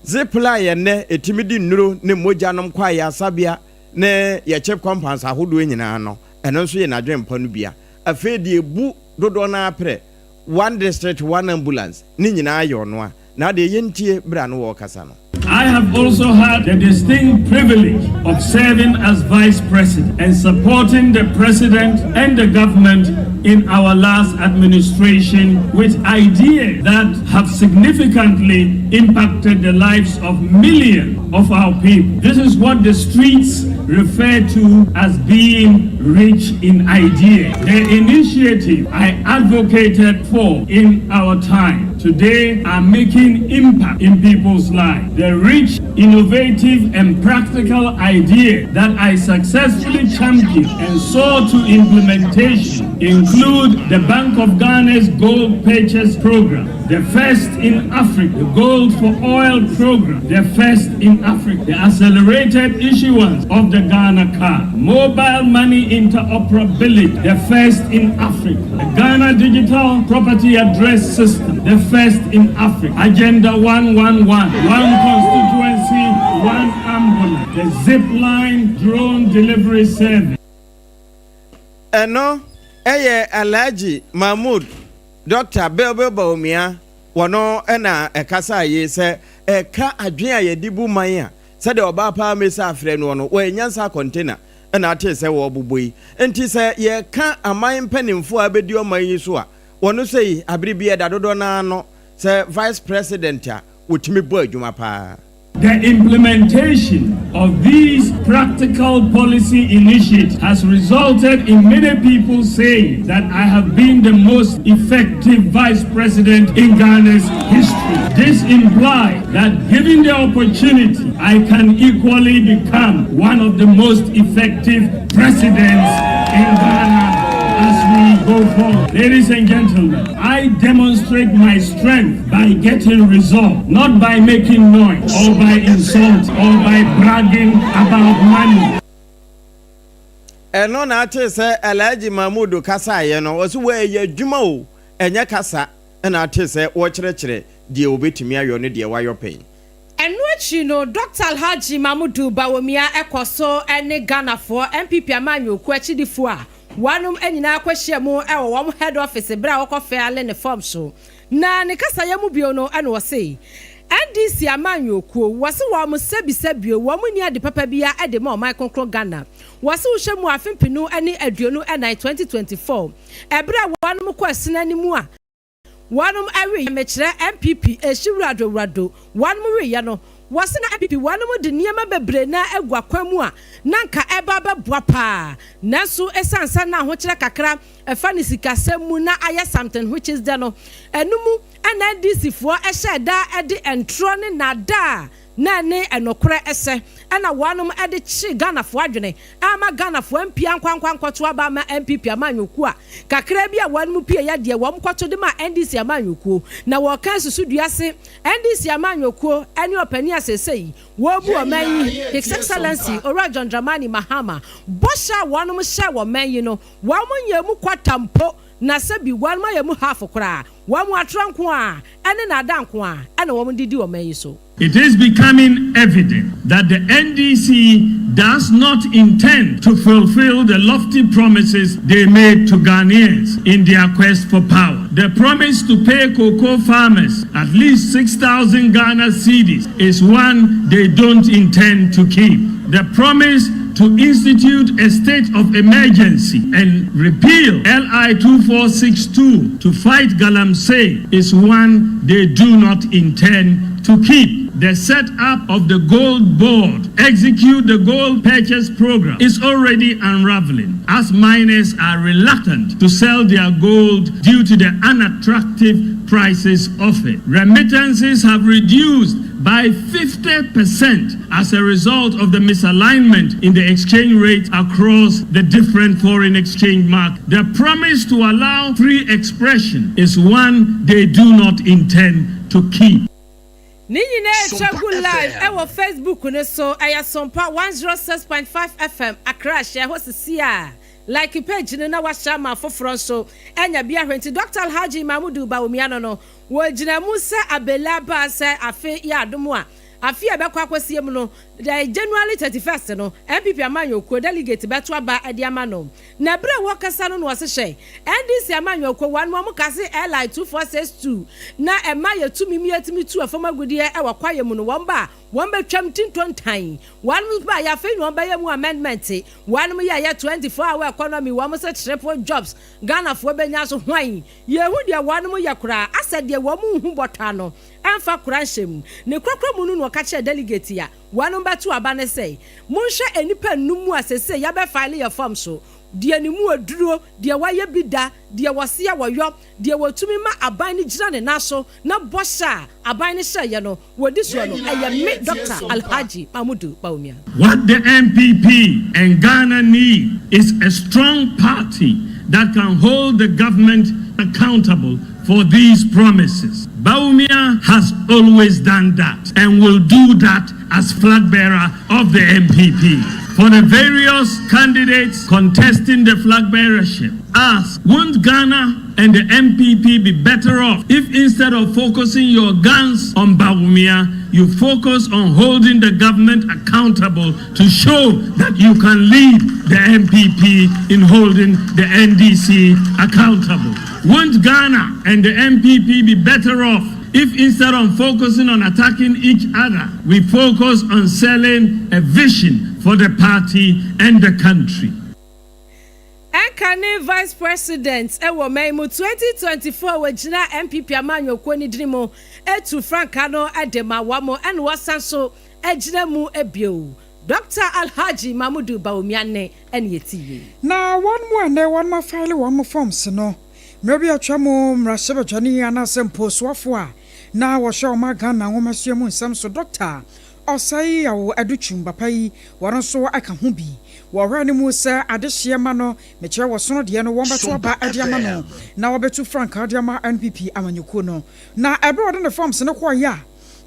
zipla ye ne etimidi nnuro ne mojanom kwa ya sabia ne ye chip compounds ahodo nyina no eno nso ye na dwempo no bia afedi ebu dodo na apre one district one ambulance ni nyina ye ono a na de yentie bra no wo kasa no. I have also had the distinct privilege of serving as Vice President and supporting the President and the government in our last administration with ideas that have significantly impacted the lives of millions of our people. This is what the streets refer to as being rich in ideas. The initiative I advocated for in our time today are making impact in people's lives. The rich, innovative, and practical ideas that I successfully championed and saw to implementation include the Bank of Ghana's Gold Purchase Program, the first in Africa, the Gold for Oil Program, the first in Africa, the accelerated issuance of the Ghana card, mobile money interoperability, the first in Africa, the Ghana Digital Property Address System, the first in Africa, Agenda 111, one constituency, one ambulance, the zipline drone delivery service. Eno Alhaji Mahmood Dr. Belbel Baumia wano ena ekasa ye se eka adwen a yedi bu man a se de oba pa mesa afre no no we nyansa container ena ate se wo boboi enti se ye ka aman mpanimfo abedi o man yi so a wono sei abiribie da dodo na no se vice president a wotimi bo adwuma pa. The implementation of these practical policy initiatives has resulted in many people saying that I have been the most effective vice president in Ghana's history. This implies that given the opportunity, I can equally become one of the most effective presidents in Ghana. As we go forward, ladies and gentlemen, I demonstrate my strength by getting results, not by making noise or by insult or by bragging about money. Eno na ate se Alhaji Mahmood kasa ye no osu we ye dwuma o enye kasa na ate se wo kyerɛkyerɛ die obetumi ayo ne die wayo pen. Eno achi no Dr. Alhaji Mahmood Bawumia ekoso ene Ghana for MPP amanyoku achidifo a wanum enyina akwahia mu ewo wom head office bra wokofe ale ne form so na ne kasa ya mu bio no ene wo sei NDC amanyoku wose wom sebisebio wom ni Adepa bia ede ma oman konkro Ghana wose wo hwemu afempinu ene aduonu ena 2024 ebra wanum ko asena ni mu a wanum awe mekire MPP eshiwrado wanum we ya no wase na MPP wanum de niema bebre na agwa kwamu a nanka eba beboa pa nanso esansa na ho kire kakra efa ni sikasemu na aye something which is there no enumu NDC fo ehye da ede entro ne nada na ne enokore ese ana wanum ede chi Ghana fo adwene ama Ghana fo mpia nkwankwankoto aba ma MPP amanyoku a kakra bi a wanum pie ya de wom kwato de ma NDC amanyoku na wo kan susudua se NDC amanyoku eni opani asesei wo bu oman His Excellency Ora John Dramani Mahama bosha wanum hye wo man yi no wom nyemu kwatampo na sabi wanum yemu half kra wom atranko a ene na danko a ene wom didi wo man yi so. It is becoming evident that the NDC does not intend to fulfill the lofty promises they made to Ghanaians in their quest for power. The promise to pay cocoa farmers at least 6,000 Ghana cedis is one they don't intend to keep. The promise to institute a state of emergency and repeal LI 2462 to fight galamsey is one they do not intend to keep. The setup of the gold board, execute the gold purchase program is already unraveling as miners are reluctant to sell their gold due to the unattractive prices of it. Remittances have reduced by 50% as a result of the misalignment in the exchange rate across the different foreign exchange markets. The promise to allow free expression is one they do not intend to keep. Ninyine Chagu live ewo Facebook ne so aya Sompa 106.5 FM Accra share hosisia like page ne na wa shama foforo so enya bia hwenti Dr. Alhaji Mahmood Bawumia no wo gina mu se abela ba se afi ya adomu a afi e bekwa kwasiem no January 31st no MPP amanyoku delegate beto aba adiama no na bre wo kasa no se hye NDC amanyoku wan mo kase LI 2462 na ema yetumi mietimi tu afamagudi e wakwaye mu no womba womba twam tintontan wan ba ya fe no ba ya mu amendment wan mo ya 24-hour economy wo mo se triple jobs Ghana fo benya so hwan yehu de wan mo yakura asade wo mu hu botwa no emfa kura hyem ne kwakwa mu no ka che delegate ya wan to abane say monhwe enipa numu asese ya be file your form so de ni mu aduro de waye bida de wase ya woyo de watumi ma aban ni gira ne naso na bosha aban ni hye no wodi so no eye me Dr. Alhaji Mahmood Bawumia. What the MPP and Ghana need is a strong party that can hold the government accountable for these promises. Bawumia has always done that and will do that as flag bearer of the MPP. For the various candidates contesting the flag bearership, ask, won't Ghana and the MPP be better off if instead of focusing your guns on Bawumia, you focus on holding the government accountable to show that you can lead the MPP in holding the NDC accountable. Won't Ghana and the MPP be better off if instead of focusing on attacking each other, we focus on selling a vision for the party and the country? Enkane Vice President ewo maimu 2024 wajina MPP amanyo kweni drimo etu Frankano Adema wamo en wasanso ejina mu ebio. Dr. Alhaji Mamudu Bawumiane en yetiye. Na one more file one more forms no. Maybe a chamo mrasebe jani ana sempo swafwa. Na washa Ghana ngomasiemu nsamso Dr. Osai yawo aduchumba pai waranso aka hubi. Warani musa adeshia mano meche wasono diano wamba tuwaba adiama no na wabetu Frank adiama NPP amanyukuno na ebe wadane forms ne kwa ya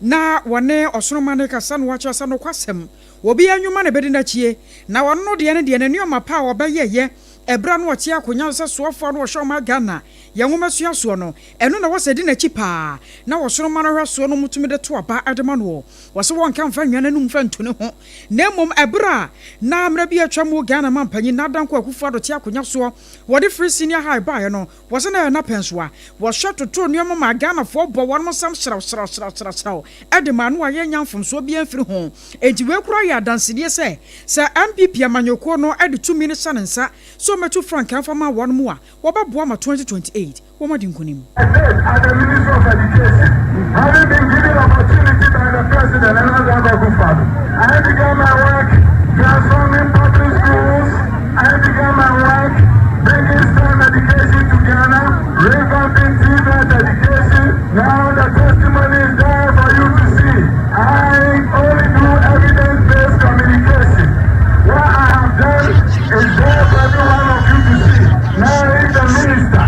na wane osono mane kasano wacha sano kwasem wobi anyuma ne bedi na chie na wano diane nioma pa wabeye ebra no watia akonya se soafo no wo Ghana ya nwoma suaso no eno na wasedi na chipa na wosono mano hwaso no mutumi de to aba adema no wose won kan fa nwana no mfa ntune ho na mom ebra na amra bi atwam Ghana mampanyi na danko akufu adotia akonya so wode free senior high buy no wose na pensoa wo shot to nioma ma Ghana fo bo won mo sam sraw edema no aye nyamfom so bi amfiri ho enti we kura ya dansede se MPP amanyoko no ede 2 minutes nsa so metu Frank afama one more wababo ma 2028 womadi nkunim. As the Minister of Education, having been given opportunity by the President and Akosua, I began my work transforming public schools. I began my work bringing STEM education to Ghana, revamping TVET education. Now the testimony is there for you to see. I only do evidence-based communication. What I have done is there for every one of you to see. Now is the minister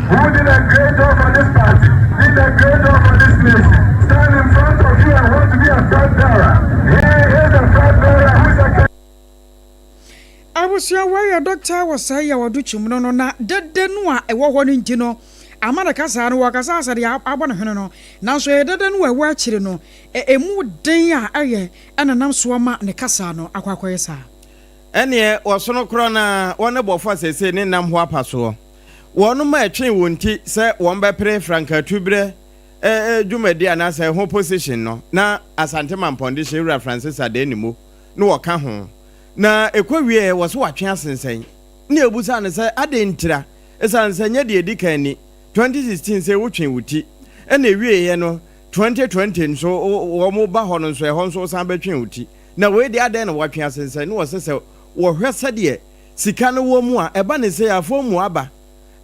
who did a great job for this party, did a great job for this nation. Stand in front of you and want to be a flag bearer. Here is a flag bearer who is a I was your way, Doctor was say your duchum no na dead denua a war in Tino. Amana Casa no wakasa the Abana now so dead and we're watching no a mood day aye and a nam swama ne Casano aquaquesa. Ene wasono krona one bofo sese ne nam ho apaso wono ma etwen wonti se won be pre Franka tubre dwumadi anase ho position no na Asante Mamponde Shewura Francis Adenimo no woka ho na ekwawie wo so watwe asensen ne ebusa ne se adentira esansanya de edikan ni 2016 se wotwen wuti ene wie ye no 2020 so wo mo ba ho no so e ho so san betwen wuti na we de aden na watwe asensen no wo se wo hwese de sika no wo mu a eba ne se afo mu aba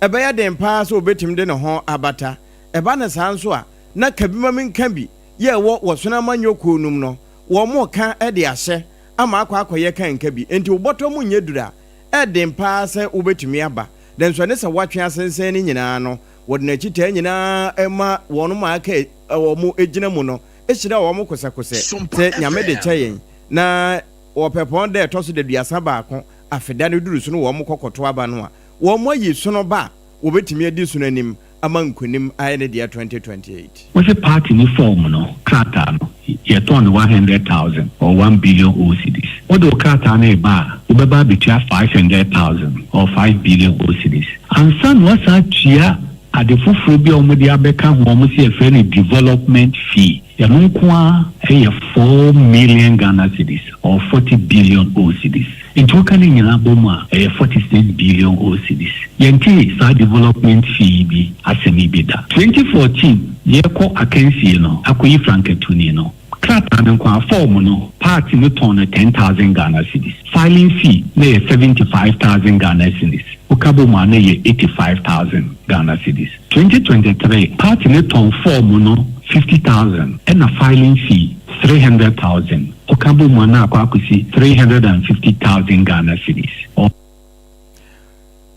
eba ya den pa so obetim de ne ho abata eba ne san so a na kabima men kan bi ye wo sona manyoko num no wo mo ka e de ahye ama akwakoye kan ka bi enti oboto mu nyedura e den pa se obetimi aba den so ne se watwe asensen ni nyina no wo de na chita nyina ema wono ma aka wo mu ejina mu no ehira wo mo kosakose te nyame de kyeyen na wo pepon de to so de duasa ba ko afeda no duru so no wo mo kokoto aba no a wo mo yi so no ba wo betimi adi so no anim amankunim ayene dia 2028 what's a party ni form no krata no ye ton 100,000 or 1 billion OCDs what do krata na ba ubeba between 500,000 or 5 billion OCDs and son was a chia at the fufuro bi omodi abeka ho mo se efe ni development fee ya no kwa 4 million Ghana cedis or 40 billion OCDs into kani nyina boma 46 billion OCDs yenti sa development fee bi asemi bida 2014 ye ko akansi no akoyi franketuni no krata no kwa form no party no ton 10,000 Ghana cedis filing fee na 75,000 Ghana cedis ukabo ma na 85,000 Ghana cedis 2023 party no ton form no 50,000 and a filing fee 300,000 ukabo ma na akwakusi 350,000 Ghana cedis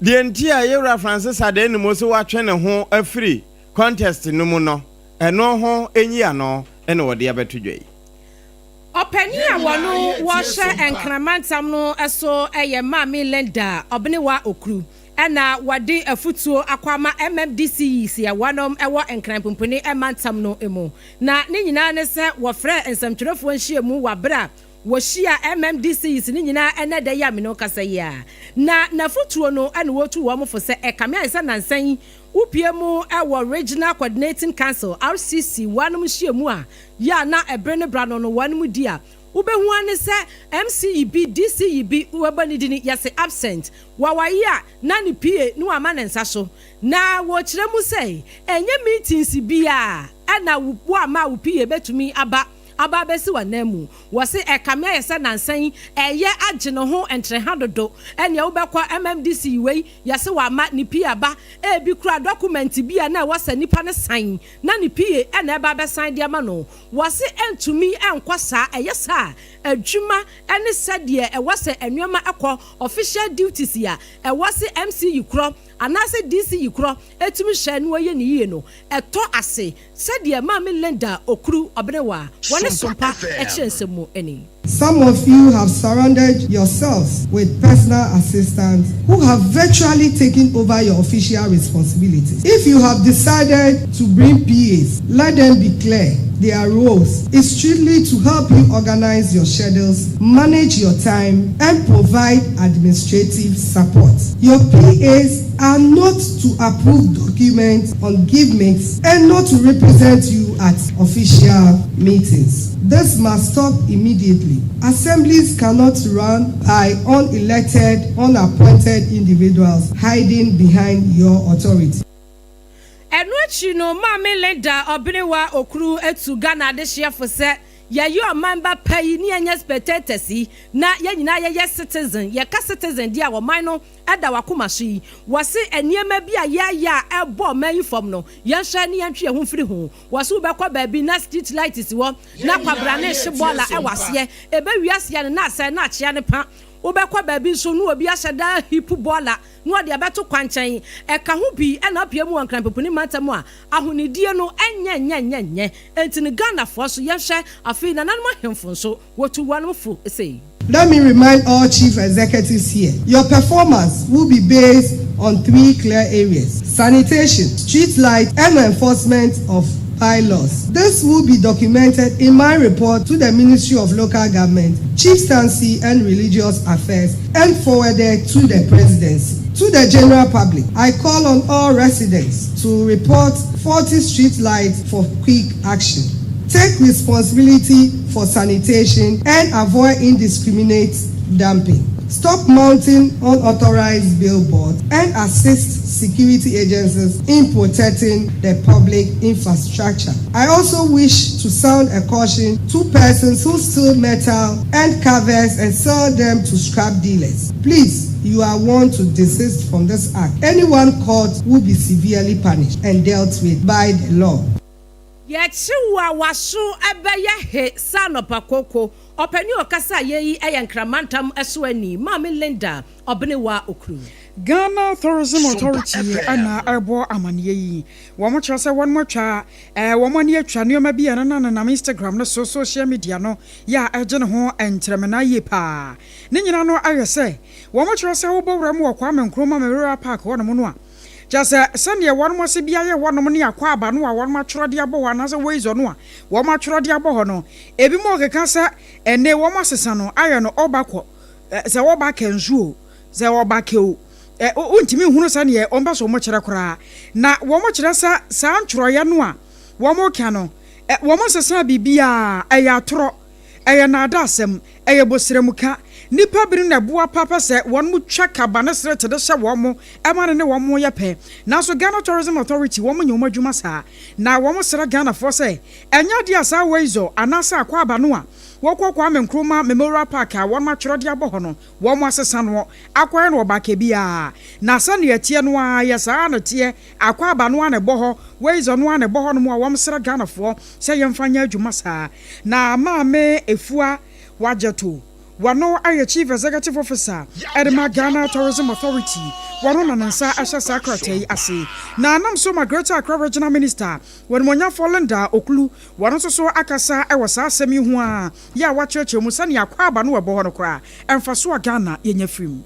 the entire Yewura Francis Adenimo so watwe ne ho afri contest no mu no eno ho enyi ano ene wode abetudwei Openi awonu wo hye enkramantam no eso eye Mami Lenda obene wa okru ɛna wade afutuo akwama MMDCs ya wanom ɛwɔ nkranpomponi ɛmantam no emu na ne nyinaa ne sɛ wɔfrɛ nsɛmtwerɛfoɔ nhyiamu wabra wɔhyia MMDCs ne nyinaa ɛnɛ da ya meno kasa ya na nafutuo no ɛna wɔtu wɔn fo sɛ ɛkame ayɛ nansan upie mu ɛwɔ Regional Coordinating Council RCC wanom nhyiamu a ya na ɛbrɛ ne bra no wanom di a ubehu ane se MCEB DCEB uwabani dini yase absent wawaya nani pie nu amane nsa so na wo kire mu sei enye meetings bia ana wo ama wo pie betumi aba besi wanamu wase ekame yese nansan eye agye no ho entre hadodo ene wo bekwa MMDC wei yase wa ma ni pie aba e bi kura document bia na wase nipa ne sign na ni pie ene eba be sign dia ma no wase entumi enkwasa eye sa adwuma ene sede e wase enwema ekọ official duties ya e wase MCU kro anase DC kro etumi hye no ye ni yie no eto ase sede ma me lenda okuru obrewa Sompa echense eni. Some of you have surrounded yourselves with personal assistants who have virtually taken over your official responsibilities. If you have decided to bring PAs, let them be clear. Their roles is strictly to help you organize your schedules, manage your time, and provide administrative support. Your PAs are not to approve documents on givements and not to represent you at official meetings. This must stop immediately. Assemblies cannot run by unelected, unappointed individuals hiding behind your authority. Enwachi no mame leda obrewa okuru etu Ghana de hia se ye yo member pay ni anya spectators na ye nyina ye citizen ye ka citizen dia wo man no eda wakoma so yi wose eniema bia ya ebo man form no ye hwa ni yantwe ho firi ho wose wo bekwa ba bi na street light is wo na kwabra na hye bola e wase ebe wiase na asa na achia ne pa ubekwa baby so no obi ahyeda hipu bola no de abeto kwanchan e ka ho bi e na apia mu ankran popuni matam a ahonidie no enye entini Ghana for so yehwe afi na nanum ahemfo so wotu wanum fu say. Let me remind all chief executives here, your performance will be based on 3 clear areas: sanitation, street light, and enforcement of bylaws. This will be documented in my report to the Ministry of Local Government, Chieftaincy and Religious Affairs and forwarded to the Presidency. To the general public, I call on all residents to report faulty street lights for quick action. Take responsibility for sanitation and avoid indiscriminate dumping. Stop mounting unauthorized billboards and assist security agencies in protecting the public infrastructure. I also wish to sound a caution to persons who steal metal and covers and sell them to scrap dealers. Please, you are warned to desist from this act. Anyone caught will be severely punished and dealt with by the law. Yechiwa wasu ebeye he sanopa koko openi okasa yeyi eyankramantam eswani mami Linda obnewa okru Ghana Tourism Authority ana ebo amaniye yi womo kyerese wonmo twa womo ne atwa ne ma bia na Instagram no social media no ya agye ne ho entremena ye pa ne nyina no ayese womo kyerese wo bowram wo kwa menkroma Memorial Park wono no a jase sane wonmo se bia ye wonom ne akwa aba no a wonmo atworo de abo wana se weizo no a womo atworo de abo ho no ebi mo keka se ene womo sesa no aye no obakọ se woba kenzuo se woba keo untimi hunu sane omba so mo kyere kora na womo kyere sa antworo ya no a womo ka no womo sesa bibia aye atoro aye na adasem aye bosremuka nipa biri na bua papa se won mu twa kabane srete de hye womo emane ne womo ye pe na so Ghana Tourism Authority womo nyoma dwuma sa na womo sra Ghana for se enya dia sa weizo anasa akwa aba no a wokokwa menkroma Memorial Park a won ma tworo de abo ho no womo asesa no akwa no ba bia na sa ne atie no a ye sa na tie akwa aba no a bo ho weizo no a ne bo ho no mo a womo sra Ghana for se ye mfanya adwuma sa na maame efua wajeto wano aye chief executive officer Edema Ghana Tourism Authority wano nanansa asha secretary ase na anam so ma Greater Accra Regional Minister wano monya Folenda Okulu wano so akasa ewa sa asemi ho a ya wacheche mu sane akwa aba no webo ho no kra emfa so Ghana yenya frim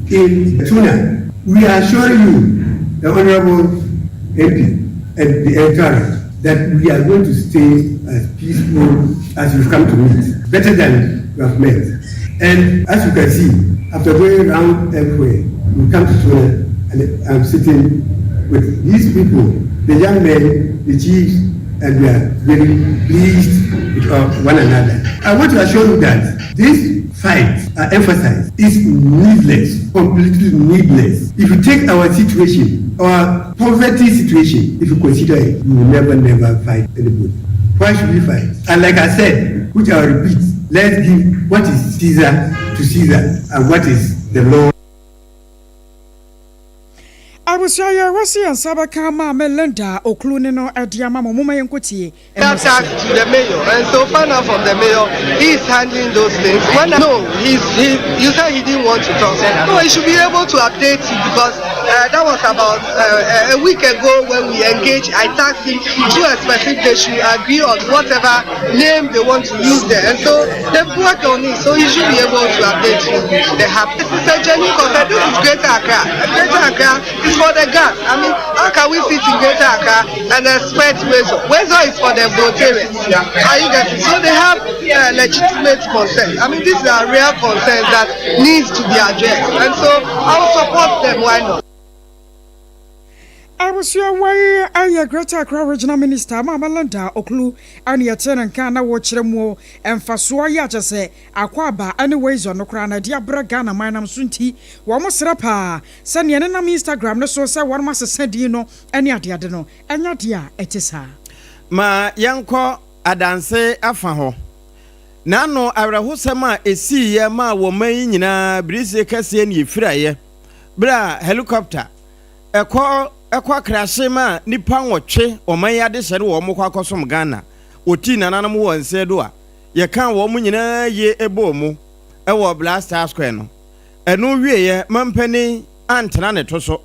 In Tuna, we are showing you, the Honorable MP and the Electoral, that we are going to stay as peaceful as you've come to meet, better than you have met. And as you can see, after going around everywhere, we come to Tuna, and I'm sitting with these people, the young men, the chiefs, and we are very pleased with one another. I want to assure you that this fight, I emphasize, is needless, completely needless. If you take our situation, our poverty situation, if you consider it, you will never fight anybody. Why should we fight? And like I said, which I will repeat, let's give what is Caesar to Caesar and what is the law. I was Yawasi and Sabakama Melinda Oklunino at Yamama Muma Yankuti. That's to the mayor, and so far now from the mayor, he's handling those things. You said he didn't want to talk. No, he should be able to update you because that was about a week ago when we engaged. I tasked him to a specific they should agree on whatever name they want to use there, and so they've worked on it. So he should be able to update you. They have. This is a genuine concern. This is Greater Accra. Greater Accra is for the gas. I mean, how can we sit in Greater Accra and expect Wezo is for the voters? Are you getting? So they have legitimate concerns. I mean, these are real concerns that needs to be addressed, and so I will support them. Why not? I was your way. I a Greater Accra Regional Minister, Mama Landa Oklu, and your tenant Kana watch them more, and Fasua Yajase, Aquaba, anyways on the crown, dear Bragana, my name Sunti, Wamos Rapa, send your Instagram, no so say one must send you know, and yet you know, and yet ya, it is her. Ma yanko adanse afaho. Nano awrahusama esi ye ma wo man nyina brise kase ne yefiraye. Bra helicopter. Ekwa krashe ma nipa nwotwe oman yade hyere wo mo kwakosom Ghana. Oti nananam wo nse do a ye kan wo mo nyina ye ebo mu ewo Blaster Square no. Eno wieye mampani antena ne toso.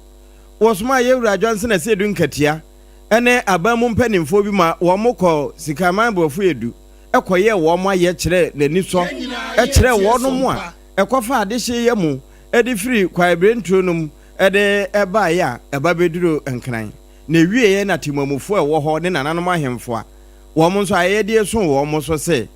Wosoma ye wura Johnson ase edu nkatia. Ene abamu mpanimfo bi ma wo mo kɔ sikaman bofu edu. Ekoye wo mo aye kyerɛ n'ani so. Kyerɛ wo no mo a ekofa ade hye ye mu edi free kwa ebrentuo no ede eba ya eba beduro nkran na wieye na timamufo ewo ho ne nananom ahemfo a wo mo nso aye de so wo mo so se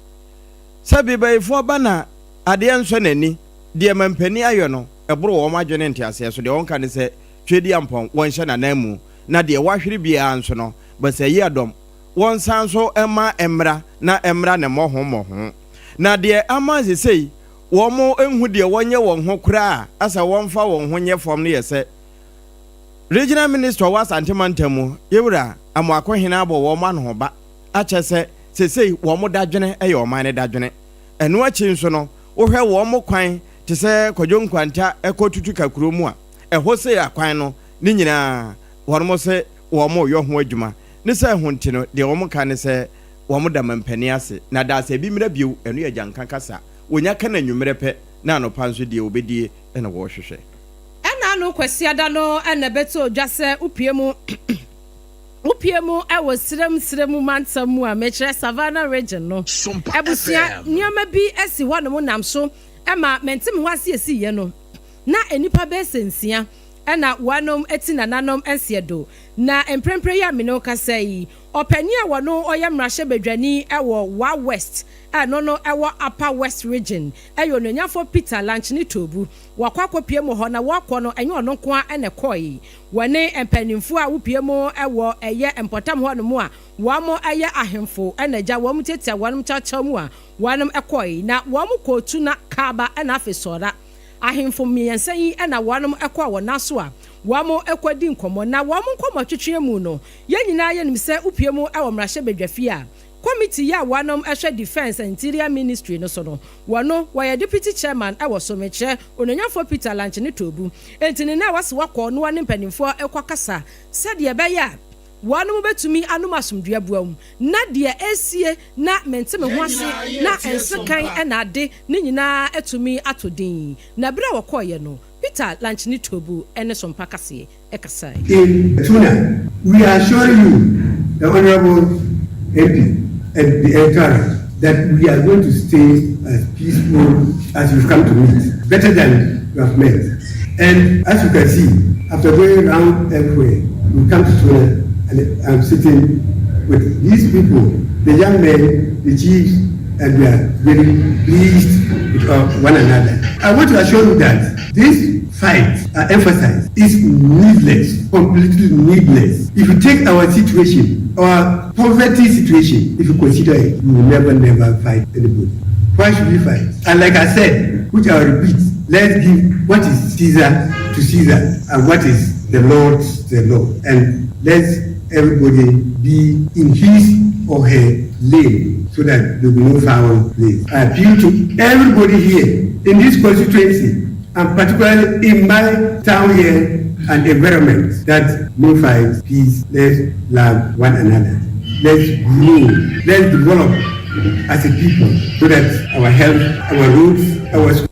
sabi baifo ba na ade enso nani de mampani ayo no eboro wo mo adwene ntiase so de wonka ne se twedi ampon won hye na namu na de wahwere bia nso no basa yi adom won san so ema emra na emra ne moho na de amaze sei womo enhu de wonye won ho kura asa wonfa won ho nye fom ne yese regional minister was antimantamu yewura amakohena abo womo anho ba achese sesei womo dadwene eye oman ne dadwene eno achi nso no wohwe womo kwan te se kodwonkwanta ekotutu kakuro mu a eho se akwan no ni nyina womo se womo yo ho adwuma ne se hunti no de womo ka ne se womo da mampani ase na da se bi mira biu eno ya janka kasa wonya kana nwumere pe na no panso die obedie na wo hwehwe ena no kwasiada no ena beto dwase upiemu ewo srem mantamu a mechere Savannah region no ebusia nyoma bi esi hɔ no mo nam so ema mentem ho ase esi ye no na enipa be sensia ena wanom eti nananom ensiedo na emprempre ya me no kasa yi opani a wono oyamrahye bedwani ewo wa west no ewo upper west region eyo no nyafo Peter Lunch ni tobu wakwakopie mo ho na wakọ no enye ono ko a ene koi wane empanimfo a wopiemo ewo eye empotam ho no mu a wamo eye ahemfo enaja wamo tetia wanom chacha mu a wanom ekoi na wamo kotu na kaba ena afesora ahemfo miensa yi ena wanom ekwa wonaso a wamo ekwadi nkomo na wamo nkomo twetwe mu no yenyina ye nim se upiemu ewo mrahye bedwafi a committee ya wanom ehwe defense and interior ministry no so no wano waya deputy chairman ewo someche ononyafo Peter Lunch ne tobu entini na wase wakọ no wane mpanimfo ekwakasa sade ebeya wanom betumi anum asomdua buam na de esie na menteme ho ase na ensekan ena ade ne nyina etumi atodin na bra wakoye no Peter Lunch ni tobu ene Sompa kase ekasai in Tuna we are showing you the honorable MP and the Electoral that we are going to stay as peaceful as you've come to meet, better than you have met. And as you can see, after going around everywhere, we come to Tuna and I'm sitting with these people, the young men, the chiefs, and we are very pleased with one another. I want to assure you that this fight, I emphasize, is needless, completely needless. If you take our situation, our poverty situation, if you consider it, we will never fight anybody. Why should we fight? And like I said, which I will repeat, let's give what is Caesar to Caesar and what is the Lord's the Lord. And let's everybody be in his or her lane so that there will be no foul play. I appeal to everybody here in this constituency and particularly in my town here and environment that no fight, peace, let's love one another. Let's grow, let's develop as a people so that our health, our roads, our schools.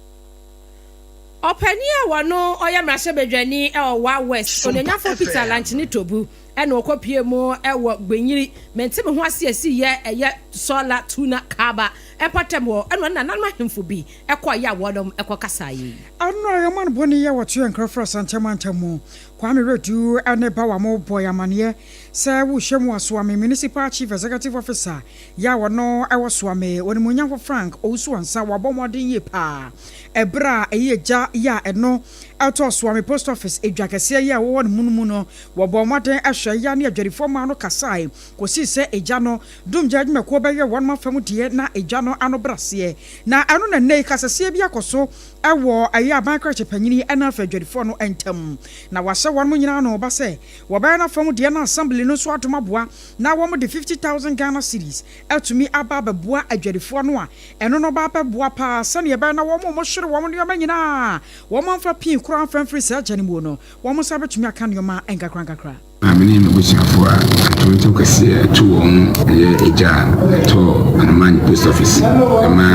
Openia wano oya mrashebedwani wa West onanyafo Peter Lanchini Tobu ena okopie mu ewo gbenyiri mentime ho asiasi ye eye solar tuna kaba epatemo eno na nanma hemfo bi ekoya wodom ekokasaye anno ya man boni ye wotu enkrofra sanchemantemu kwame redu ene ba wa mo boy amane se wo hwemu asoame municipal chief executive officer ya wono ewo soame woni munyafo Frank ousu ansa wabomodin ye pa ebra eyeja ya eno ato soame post office edwakese ya wo munmu no wabomodin ahwe ya ne adwerifo ma no kasai kosi se eja no dumja adwuma ko beye won ma famu die na eja no ano brase na anu na nei kasese bi akoso ewo ayi abankra chepanyini ena afa adwerifo no entam na wase won mu nyina no ba se wo beye na famu die na assembly no so atomaboa na wo mo de 50,000 Ghana cedis etumi aba beboa adwerifo no a eno no ba beboa pa se ne be na wo mo hwere wo mo ne nyina wo mo mfa pin kura mfa free se agya ne mu no wo mo sa betumi aka ne ma enkakra amene no busiafo a tonto kase to on eja to anman post office ma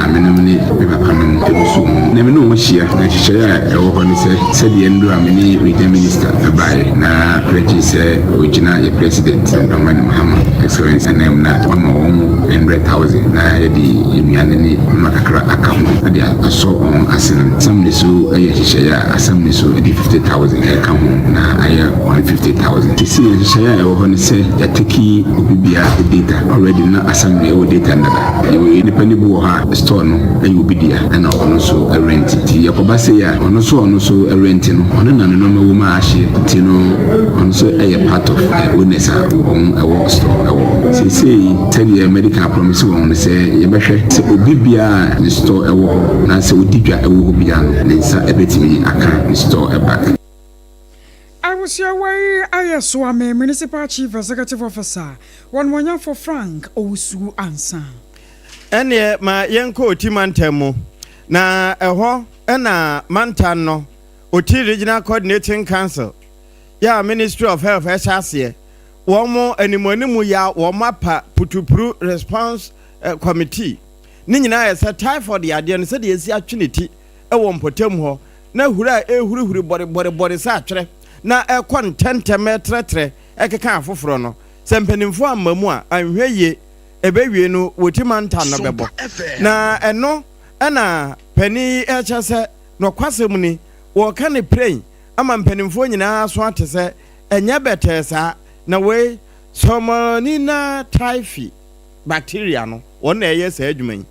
amene ne papa no ebusu na me no mo hia na hihia e wo ho ne se de ndo amene with minister abai na register original president Amani Muhammad excellence name na one more 100,000 na yedi emiane ni makakra account ade aso on asen samne so aye hihia asamne so edi 50,000 e ka ho na aye 150,000 to see share e wo ne say ya take obibia data already na assembly o data ndada you independent bo ha store no e obidia na ono so rent ti yakoba say ya ono so rent no ono na no ma wo ma ahye ti no ono so e part of owners on a store say tell you medical promise won say ye behwe say obibia ni store e wo na say odidwa e wo bia no ne nsa e betimi aka ni store e back. I was your way, Ayaswame, Municipal Chief Executive Officer, one for Frank Ousu Ansa. Ene ma yenko timantemo na eho ena mantano oti Regional Coordinating Council ya Ministry of Health HRC womo animonimu ya womapa putupru response committee ni nyina ya se typhoid ya de se de esi atweneti e wo mpotem ho na hura ehuru body sa atwere na ekon tentemetre ekeka afoforo no sempanimfo amamu a anhweye ebewie no wotimanta no bebo na eno na pani echese no kwasem ni wo ka ne praying ama mpanimfo nyina so atese enya betesa na we somonina typhi bacteria no won eye sa adwuman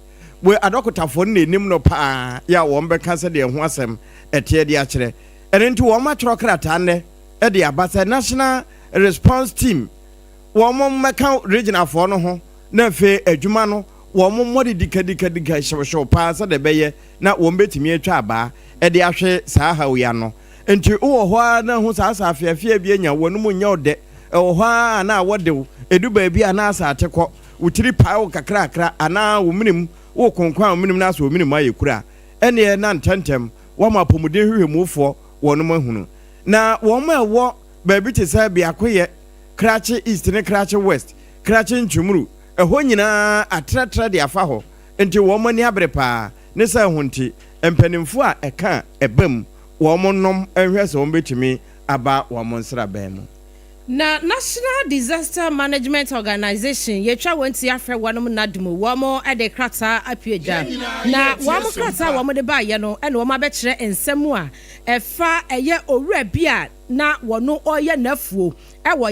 we adokotafo no enim no pa ya wo mbeka se de ho asem etie de akere enti wo ma tro krata ne e de abasa national response team wo mo meka regional fo no ho na fe adwuma no wo mo modi dikadika shosho pa se de beye na wo mbetimi atwa aba e de ahwe saa hawo ya no enti wo ho na ho saa afiafia bi anya wonu mu nya ode e wo ho na wode edu ba bi ana asa atekọ wutiri pa wo kakra ana wo minim wo konkwan wo minim na so wo minim ayekura ene na ntentem wo ma pomuden hwehwemufo wonu mahunu na wo ma wo ba bi te sa bi akoye krache east ne krache west krache nchumuru eho nyina atratra de afa ho enti wo mani abrepa ne sa hunti empanimfo a eka ebam wo monnom ehwe so wo betimi aba wo monsra ban mu na National Disaster Management Organization yetwa wanti afre wanom nadumu wamo ede krata apieja na wamo krata wamo de ba ye no ene wamo abekire ensemu a efa eye owura bia na wono oye nafuo ewo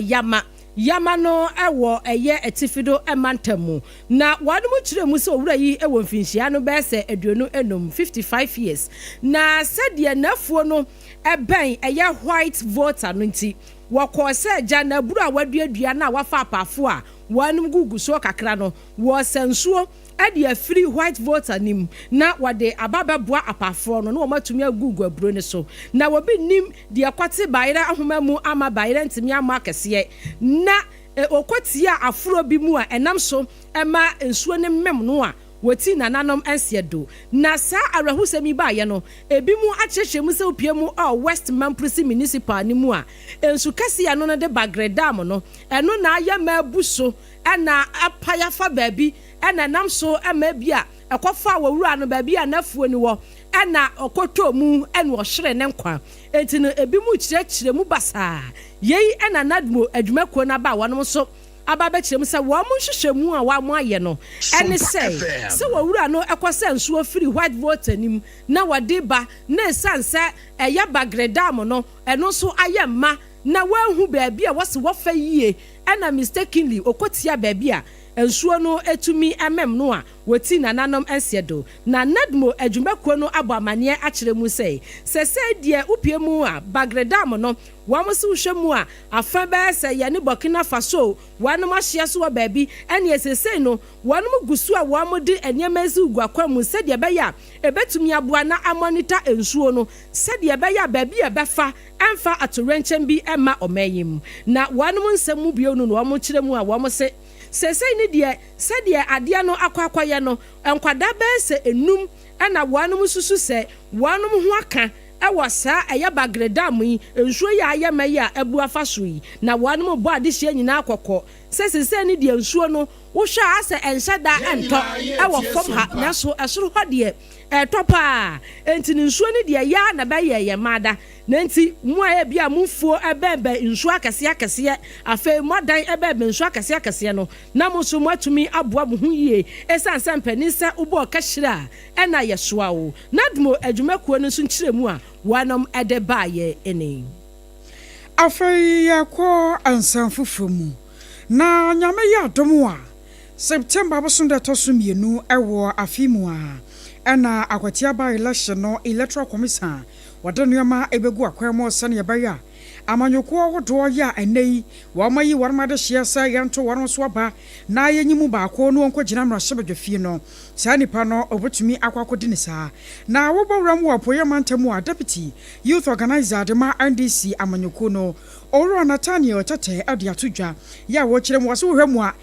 yama no ewo eye etifido emantamu na wanom kire mu se owura yi ewo mfinhia no be se aduonu enum 55 years na sede nafuo no eben eye white voter no nti wako se jana buru a waduadua na wafa apafo a wanum gugu so kakra no wo sensuo ade afiri white voter nim na wade ababeboa apafo no na wo matumi agugu aburo ne so na wobi nim de akwate bayira ahomamu ama bayira ntimi ama akese na okotia afuro bi mu a enam so ema ensuo ne mem no a woti nananom ensiedo na sa arahusemi ba ye no ebi mu achechwe mu se opie mu West Mamprisi municipal ni mu a ensu kase ya no de bagredam no eno na aye mabuso ena apaya fa baabi ena nam so ema bia ekofa wawura no baabi anafuo ni wo ena okoto mu ena ohire ne nkwa enti no ebi mu kirechire mu basa yei ena nadmo adwumako na ba wonom so ababe kirem se wo mu hwehwemu a wa mu aye no ene se wawura no ekose nsuo firi white voter nim na wade ba na sanse eya bagredam no eno so aye ma na wanhu baabi a wose wofa yie ena mistakenly okotia baabi a ensuo no etumi emem no a woti nananom ensiedo na nadmo adwumako no abamane akire mu se die upie mu a bagredam no wamusu hwemu a afa ba se ye ne Burkina Faso wanom ahye so baabi ene esese no wanom gusu a wamode enyemezi ugwakwam se de be ya ebetumi aboa na amonita ensuo no se de be ya baabi e befa emfa atorenchen bi ema omayim na wanom nsemu bio no wamo kire mu a wamo se sesei ni de se de ade no akwakwaya no enkwada be se enum ena wanom susu se wanom ho aka ewa sa eya bagredam yi ensuo ya ayema ya ebu afaso yi na wanom bo ade hye nyina akokọ sesei ni de ensuo no wo hwa ase enhyada ento ewa fom ha na so esoro ho de etopa enti nsuo ni de ya na ba ye mada na enti mu a bia mufuo ebebe nsuo akase afa modan ebebe nsuo akase no na muso matumi aboa bo hu yie esanse mpanisa ubo kashira ena yesoa wo nadmo adwumakuo no so nkire mu a wanom Adepa ye ene afa yakọ ansan fufumu na nyame ya domo a September bosunda tosumienu ewo afimu a ena akwatia ba election no Electoral Commission wadanuyama ebegu akwamo sane yebaya amanyoko hodo ya enei wamayi warmade shiasa yanto waron so aba na yenyimu ba ko no onko gina mra shebedwefie no saa nipa no obotumi akwakodi ne saa na wobawram wo apoye mantamu a deputy youth organizer Adema NDC amanyoko no Oro Nathaniel Tete adiatudwa ya wo kirem waso hwemu a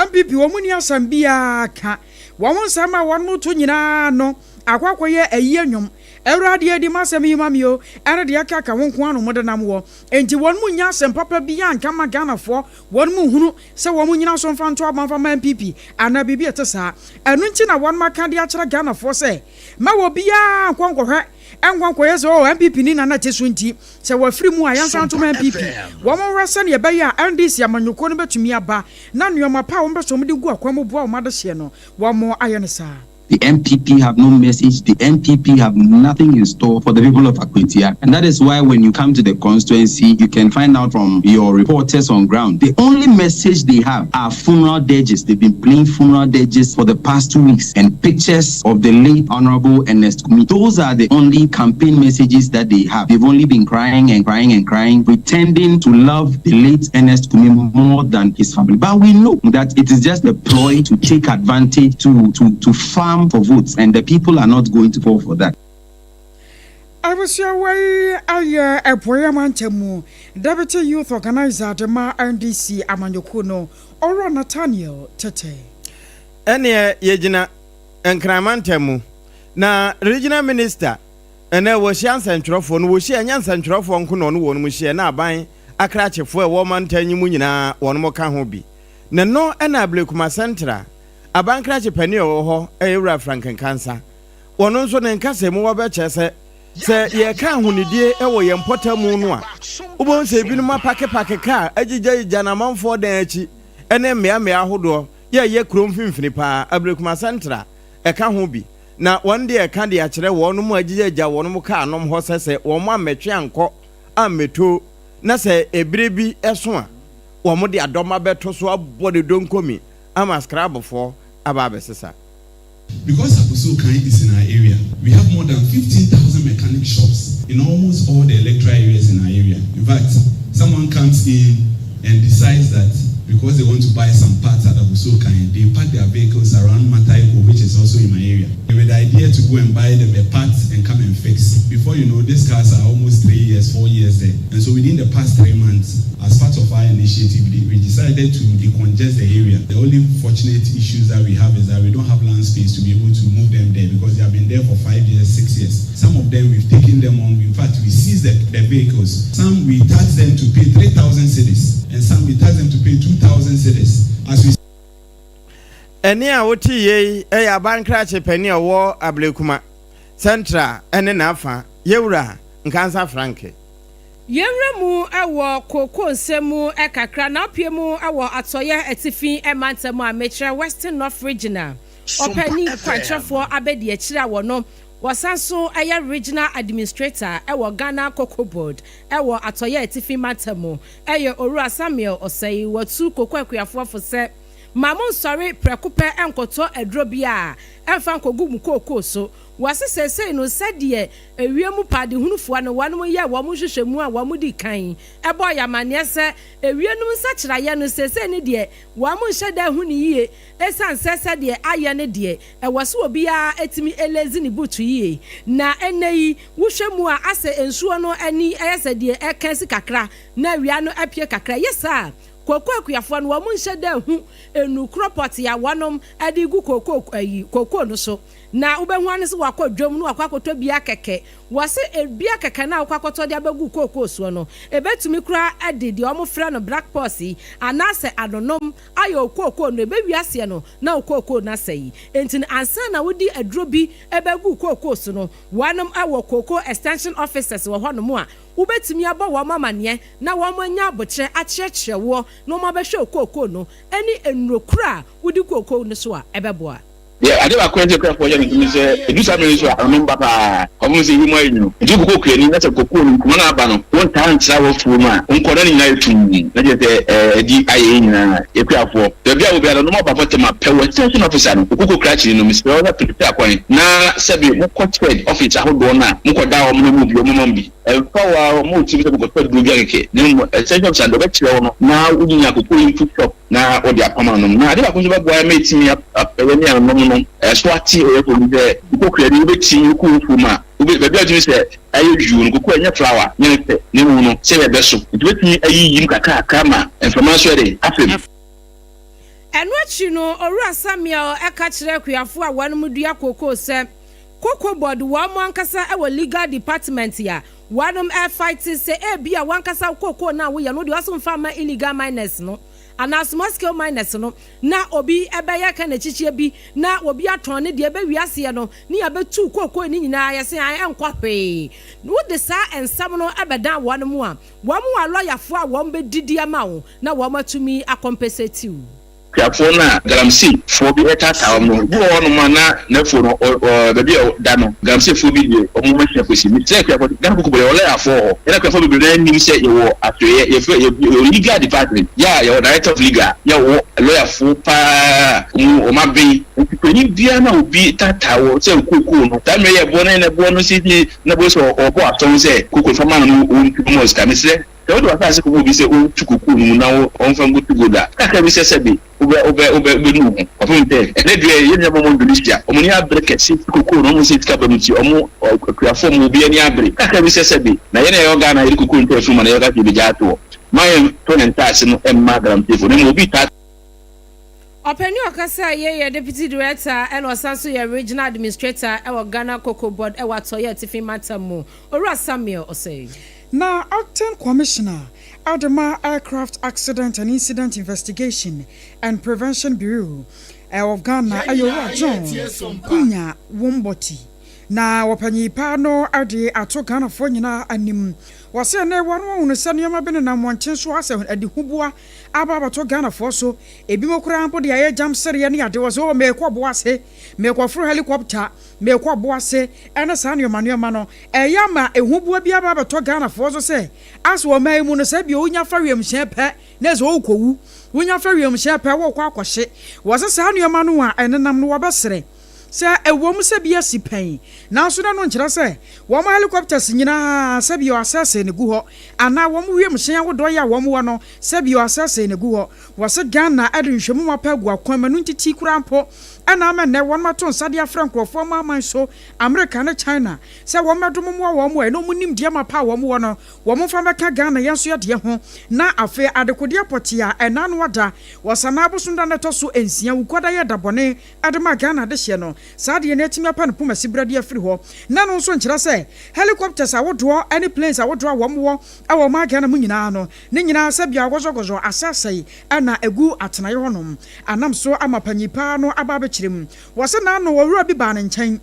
MPP wo muni asambia ka wo nsama won to nyina no akwakoye ayienwom Erade edi masemi mamio erade akaka wonko anu modenam wo enti won mu nya asem papa bi ya nka magana fo won mu hunu se won mu nyina so mfa nto abanfa MPP ana bibi etesa enu nti na won maka de akira Ghana fo se ma wo bia nkwonkwohwe enkwonkwoye so MPP ni na na tesu nti se wa firi mu ayansa nto MPP wo mo wrese ne be ya NDC amanyoko no betumi aba na nuoma pa wo mbeso mde gu akwam bo a wo made hye no wo mo ayenesa. The MPP have no message. The MPP have nothing in store for the people of Akwetia. And that is why when you come to the constituency, you can find out from your reporters on ground. The only message they have are funeral dirges. They've been playing funeral dirges for the past 2 weeks and pictures of the late Honorable Ernest Kumi. Those are the only campaign messages that they have. They've only been crying and crying and crying, pretending to love the late Ernest Kumi more than his family. But we know that it is just a ploy to take advantage, to farm for votes, and the people are not going to fall for that. I was your way a poem antemu Deputy Youth Organizer Adema NDC Amanyokuno Oro Nathaniel Tete. Ene yejina enkramantemu na regional minister ene wo hyansa ntwerofo no wo hye nyansa ntwerofo nko no no wo no hye na aban akrachefo e wo mantanyimu nyina wo no ka ho bi. Ne no ena ablekuma central abankrache pani wo ho ewura franken kansa wono nso ne nkase mu wo be chese se ye kan hunidie ewo ye mpota mu no a ubon se binuma pake ka agigya na manfo dan achi ene mmea ahodo ye krom finfini pa abrekuma centra eka ho bi na wonde eka de akere wonu mu agigya wonu mu ka anom ho sese wo mu ametwe anko ameto na se ebrebi eso a wo mu de adoma beto so abode donkomi ama scrab for ababesesa. Because Akosua is in our area, we have more than 15,000 mechanic shops in almost all the electoral areas in our area. In fact, someone comes in and decides that because they want to buy some parts at Akosua, they park their vehicles around Mataiko, which is also in my area. With the idea to go and buy them a part and come and fix. Before you know, these cars are almost 3 years, 4 years there. And so within the past 3 months, as part of our initiative, we decided to decongest the area. The only fortunate issues that we have is that we don't have land space to be able to move them there because they have been there for 5 years, 6 years. Some of them, we've taken them on. In fact, we seized the vehicles. Some, we tax them to pay 3,000 cedis. And some, we tax them to pay 2,000 cedis. As we eni a woti ye abankra chepeni owo ablekuma central ene na afa yewura nkansa franke Yemremu ewo koko nsemu ekakra na opiemu ewo atoye etifi emantemu ametre Western North Regional opani kwachafo abedi akira wono wasanso aya regional administrator ewo Ghana Cocoa Board ewo atoye etifi mantemu eye Owura Samuel Osei watu koko akuafo fose Mamun sorry prekupe enkoto edrobia emfa nkogu mu koko so wasesese no sadie ewiemu pade hunufo no wanu ye wo mu hwehwemu a wo mu di kan ebo yamane se ewienum sachira ye no sese ne de wo mu nheda huni yie esansese de aye ne de ewose obia etimi elezi ni butu yie na eneyi wohwemu a ase ensuo no ani eyese de ekansi kakra na wia no apie kakra yesa koko akuafo no wo mu nheda hu enu cropot ya wonom adigu koko no so na ubehu ane se wakodwom no akwakoto bia keke wase ebia keke na akwakoto de abagu koko so no ebetumi kura adede omo frɛ no black posse anase anonom ayo koko no ebewiase no na koko na sei entin ansa na wodi adrobi ebagu koko so no wanom awo koko extension officers wo hɔ no mo a ubetumi aba wo mamane na wo manya abokyere akyerɛkyerɛ wo no mo abɛhwɛ koko no ani enrokura wodi koko no so a ebeboa. Yeah, Adepa kwente kwa for yemi kimi se edu sa meni so anom papa omo se yimu ayu edu koko krani na se koko no kuma na aba no won tan tra wo fu ma nkoda ni na etum na je se edi aye nyina ekuafo da bia wo bia no mo papa tema pewo extension officer no koko krachi no mispe o na prepare akwan na sebi mo coachhead office ahodo na mo koda o mo mu bi o mo mambi power mo ti bi se koko do bia keke ni mo extension officer do be kire wo no na udinya koko input shop na odi apama no na Adepa kunzo ba boy metimi apewe ni anomo swati o yeko nde ko kredi be tin ku fuma be be adwini se ayo ju no ko anya flower nyete ne mu no se be so betimi ayi yim kaka kama information dey afem enu achi no Owura Samuel eka kire akuafo a wanu mudua koko se Cocoa Board wa mo ankasa e legal department ya wanum fight se e bia wankasa koko na wo ye no de waso mfa ma illegal miners no ana small scale miners no na obi ebeye ka na chichie bi na obi aton ne de ebe wiase no ni abetu koko ni nyina yese an enkwape no de sa ensam no abedan won mu a wo mu lawyer fo a wo be didi ama wo na wo matumi akompensate you Piafo na galamsi fo bi eta tawo no wo no mana na fo no baby da no galamsi fo bi de o mo mahia kwesi mi tell piafo ga ko bele ole afo ela piafo bi na nim se ye wo atoye ye legal department ya ye director of legal ya wo lawyer fo pa o ma be ni bia na obi tatawo se kokoko no da me ye bo no si na bo so o bo aton se kokoko fa ma no o mo ska mi se the other was ko bi se o tukuku no na o mfa ngutu goda kaka bi se sebi obe nu opunte e de ye nya mo ndulisia o mo ni abreke si tukuku no mo se tika bamuti o mo akuafo mo bi ani abre kaka bi se sebi na ye na yo ga na ye kuku nte fu ma na yo ga bi jato my to ntas no emma garanti fo ne mo bi ta Openi okasa ye deputy director and osanso ye regional administrator e Ghana Cocoa Board e watoye tifi matamu Owura Samuel Osei. Now, Acting Commissioner, Adema Aircraft Accident and Incident Investigation and Prevention Bureau of Ghana, Ayora John, Kunya Womboti, na wapanyipa no ade ato Ghana fo nyina anim wase na wanu hunu sɛ nneɛma bi ne nam wɔnkyen so asɛ ade hubua aba bato Ghana fo so ebi mokura ampo de ayɛ jam sere ne ade wɔ so mekɔ bo ase mekɔ fro helicopter mekɔ bo ase ɛna saa nneɛma no ɛyɛ ma ehubua bi aba bato Ghana fo so sɛ as wɔ mai mu no sɛ bi onya fa wiem hyɛ pɛ na so okɔwu wonya fa wiem hyɛ pɛ wɔ kɔ akɔhye wɔ sɛ saa nneɛma no a ɛnenam no wɔbɛsere sɛ ɛwɔ mu sɛ bi asi pɛn nanso na no nkyerɛ sɛ wɔn helicopters nyinaa sɛ bi asɛsɛ ne gu hɔ ana wɔn wiem hyɛn wodɔ yɛ wɔn wɔ no sɛ bi asɛsɛ ne gu hɔ wɔsɛ Ghana ɛde nhwɛmu mapa gu akwan manu ntiti kura mpo ɛna ama nɛ wɔn mato nsade afrɛ nkurɔfoɔ maaman so America ne China sɛ wɔn mɛdom mu a wɔn wɔ ɛna wɔn nim deɛ mapa wɔn wɔ no wɔn fa bɛka Ghana yɛn so yɛ deɛ ho na afei adekodeɛ pɔtea ɛna no wada wɔsana abosonda ne tɔ so ensia wukɔda yɛ dabɔne ɛde ma Ghana de hyɛ no saa deɛ na etimi apa ne poma sibrade afiri hɔ na no nso nkyerɛ sɛ helicopters awodoɔ ɛne planes awodoɔ wɔn wɔ ɛwɔ ma Ghana mu nyinaa no ne nyinaa sɛ bia gɔzɔgɔzɔ asɛsɛe ɛna egu atenae hɔnom anam so ama panyipa no aba abɛkyerɛ mu wɔsɛ na no wɔwura bi ba ne nkyɛn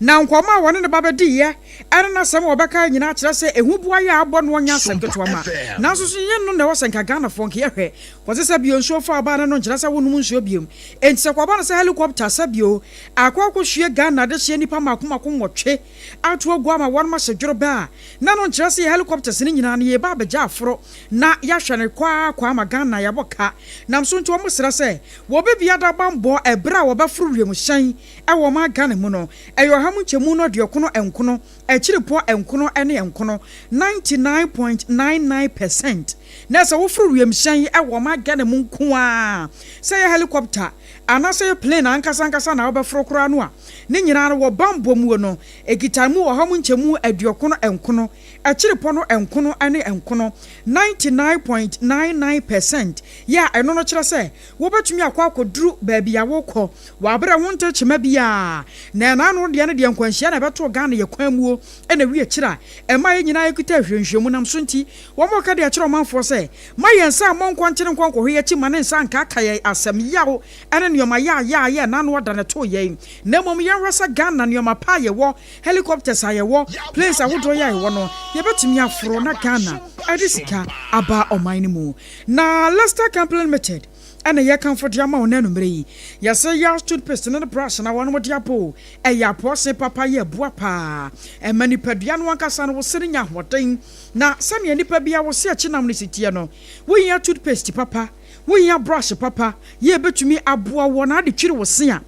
na nkɔma wɔne ne babɛdi yɛ ɛne na sɛm wɔbɛka nyina kyerɛ sɛ ehubua yɛ abɔ no nya asɛm ketewa ma nanso so yɛ no na wɔsɛ nka Ghana fo nke yɛhwɛ wɔsɛ sɛ bio nsuo fa aba no nkyerɛ sɛ wonum nsuo biom enti sɛ kɔba no sɛ helicopter sɛ bio akɔkɔ hwie Ghana de hwie nipa makomako nwɔtwe ato agu ama wɔn ma hyɛ dworo ba na no nkyerɛ sɛ helicopters ne nyina no yɛba abɛgya aforo na yɛhwɛ ne kwa ama Ghana yɛbɔ ka nam so nti wɔn srɛ sɛ wɔbɛbia da bambɔ ɛbrɛ a wɔbɛforo wiem hyɛn ɛwɔ ma Ghana mu no ɛyɛ munchemu no diokono enkono echiripo enkono ene enkono 99.99% na se wo furu wiem hyan e wo ma Ghana mu nko a se helicopter ana se plane ankasa na wo be furu kura no a ne nyina no wo bambo mu no egita mu wo ha munchemu adiokono enkono echiripo no enkono ene enkono 99.99% ya eno no kire se wo betumi akwaduru ba bia wo kɔ wa bere ho ntechema bia na no de ne de nkwanhia na beto Ghana ye kwamuo ena wi akira ema ye nyina ekuta hwenhwemu nam so nti wo mo ka de akira manfo se ma yensa mo nkwankyere nkwankwo hwe achi mane nsa nka aka ye asem yawo ene neoma ya na no da ne to ye na mom ye hwasa Ghana neoma pa ye wo helicopters aye wo planes awodo ya ye wo no ye betumi aforo na Ghana adisika aba oman mu na Leicester Company Limited and a comfort yama on enumere yasa ya toothpaste na brush na won wodi apo ya pose papa ye boapa e mani padua no ankasa no wosere nya hoden na sane nipa bia wo se achinam no sitie no wo ya toothpaste papa wo ya brush papa ye betumi aboa wo na de twiri wo se a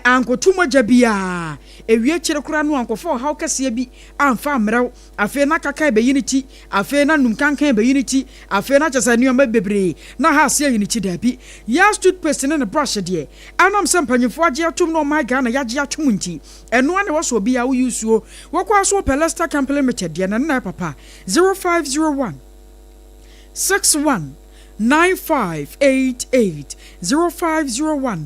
ankotu moja bia ewie kyere kura no ankofo ha kase bi amfa mrew afi na kaka be yiniti afi na num kankan be yiniti afi na kyesa nneoma bebre na ha se yiniti dabi ya toothpaste ne brush de anam sempanyefo age atum no my Ghana ya age atum nti eno ane wo so bia wo yusuo wo kwa so Leicester Company Limited de na papa 0501 61 9588 0501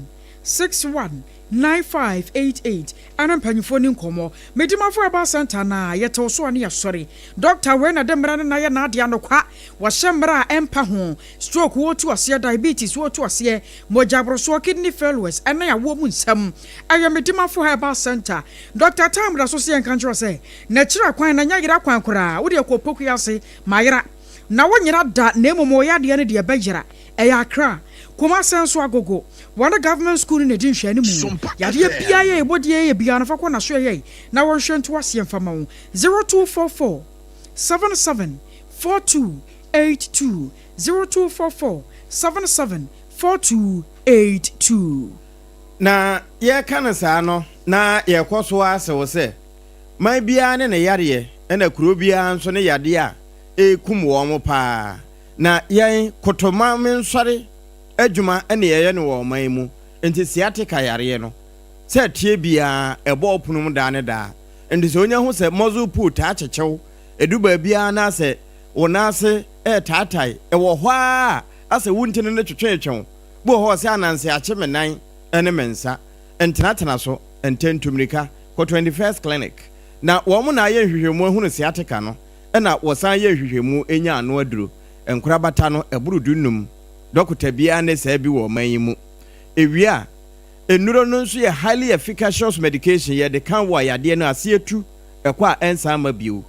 61 9588 ana mpanyifo ni nkomo medimafo aba center na yeto so ne yasori doctor we na demra na ye na ade anokwa wo hyemra empa ho stroke wo tu ase diabetes wo tu ase mojabro so kidney failures ana ya wo mu nsam aye medimafo aba center doctor tamra so se enkancho se na kira kwan na nya yira kwan kora wo de kopoku yase mayira na wo nyira da na emomo ya de ne de bejira eya akra kuma senso agogo one government school in edin hwani mu ya de bia ye bodie ye bia na fa ko na so ye na won hwentu ase mfama wo 0244 77 4282 0244 77 4282 na ye kana sa no na ye kwaso ase wo se mai bia ne yare na kuro bia nso ne yade a kum wo mo pa na yen kotoma men sori adwuma ene ye ne wo man mu enti siatika yare no se tie bia ebo opunum da ne da enti se onya hu se mozu pu ta chechew eduba bia na se wona se tatai wo ho a ase wuntene ne twetwetwew bo ho se ananse ache menan ene mensa entenatena so ententumrika ko 21st clinic na wo mu na ye hwehwemu hu ne siatika no na wosan ye hwehwemu enya ano aduro enkura bata no eburu dunum dokota bia ne sa bi wo man mu ewia enuro no nso yɛ highly efficacious medication yɛ de kan wɔ yadeɛ no ase etu ɛkɔ a ɛnsa ama bio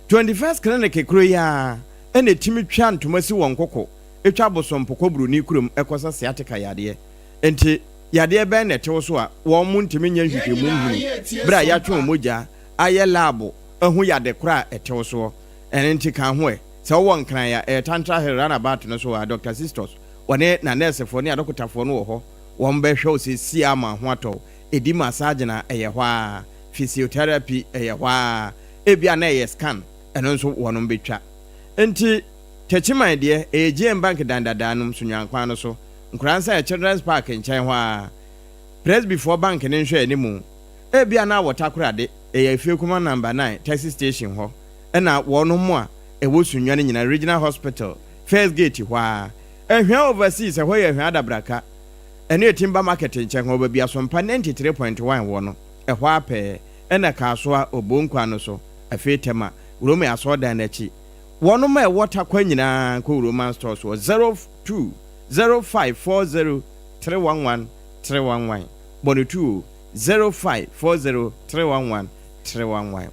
21st clinic kuro ya ɛna timi twa ntoma si wɔn koko etwa bosompoko bruni kurom ɛkɔsa sciatica yadeɛ enti yadeɛ bɛn na ɛtew so a wɔn mu ntimi nya hwehwɛmu hunu bra yɛatwe mogya ayɛ lab ɛho yade kora ɛtew so ɛne nti kan ho ɛ sɛ wɔn nkran ya tantra runabout no so a Dr. Sisters wɔne na nurse fo ne adokotafo no wɔ hɔ wɔn bɛhwɛ o sɛ si ama ho atɔ edi massage na ɛyɛ hɔ a physiotherapy ɛyɛ hɔ a ebia na ɛyɛ scan ɛno nso wɔn bɛtwa enti techiman deɛ AGM bank dandada no so nyankwan no so nkransa children's park nkyɛn hɔ a press before bank ne nhwɛ animu ebia na wɔtakorade ɛyɛ fie kuma number 9 taxi station hɔ ɛna wɔn mo a ɛwɔ sunwane nyina regional hospital first gate hɔ a ɛhwɛ overseas ɛhɔ yɛ hwɛ adabraka ɛne timba market nkyɛn hɔ ba bia Sompa 93.1 wɔ no ɛhɔ apɛ ɛna kaasoa obonkwa no so afei tema Rome asodan n'akyi wɔn ma ɛwɔ takwa nyinaa kɔ Roman stores wɔ 020540311311 bɔne 020540311311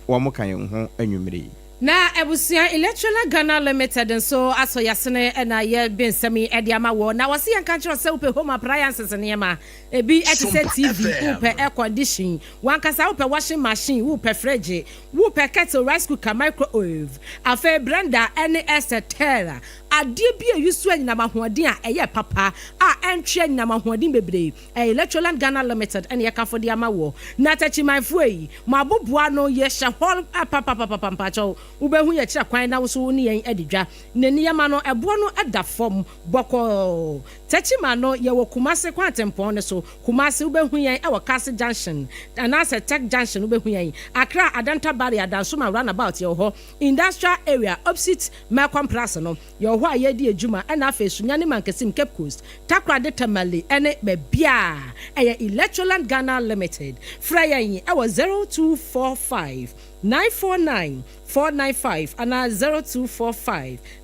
wɔn kan yɛn ho anwumire na ebusia Electoral Ghana Limited nso aso yasene na ye bensemi ede ama wo na wase yan kan kire se upe home appliances ne ma ebi etise TV upe air condition wankasa upe washing machine upe fridge upe kettle rice cooker microwave afa blender ene etc adie bi eyusu anyina mahoden a eye papa a entwe anyina mahoden bebre Electoral Ghana Limited ene yakafo de ama wo na tachimanfo yi maboboa no ye hall papa cho ubehu ye kira kwan na wo so ni yen adidwa nani yama no ebo no ada fom boko techima no ye wo Kumase kwantempon ne so Kumase ubehu yen e wo Castle Junction anase Tech Junction ubehu yen Accra Adanta Barrier Dansuma roundabout ye ho industrial area opposite Melcom Plaza no ye ho a ye di adwuma e na afa sunyane mankesim Cape Coast Takra de Tamale ene bebia eye Electoral Ghana Limited fraya yin e wo 0245 949-495 and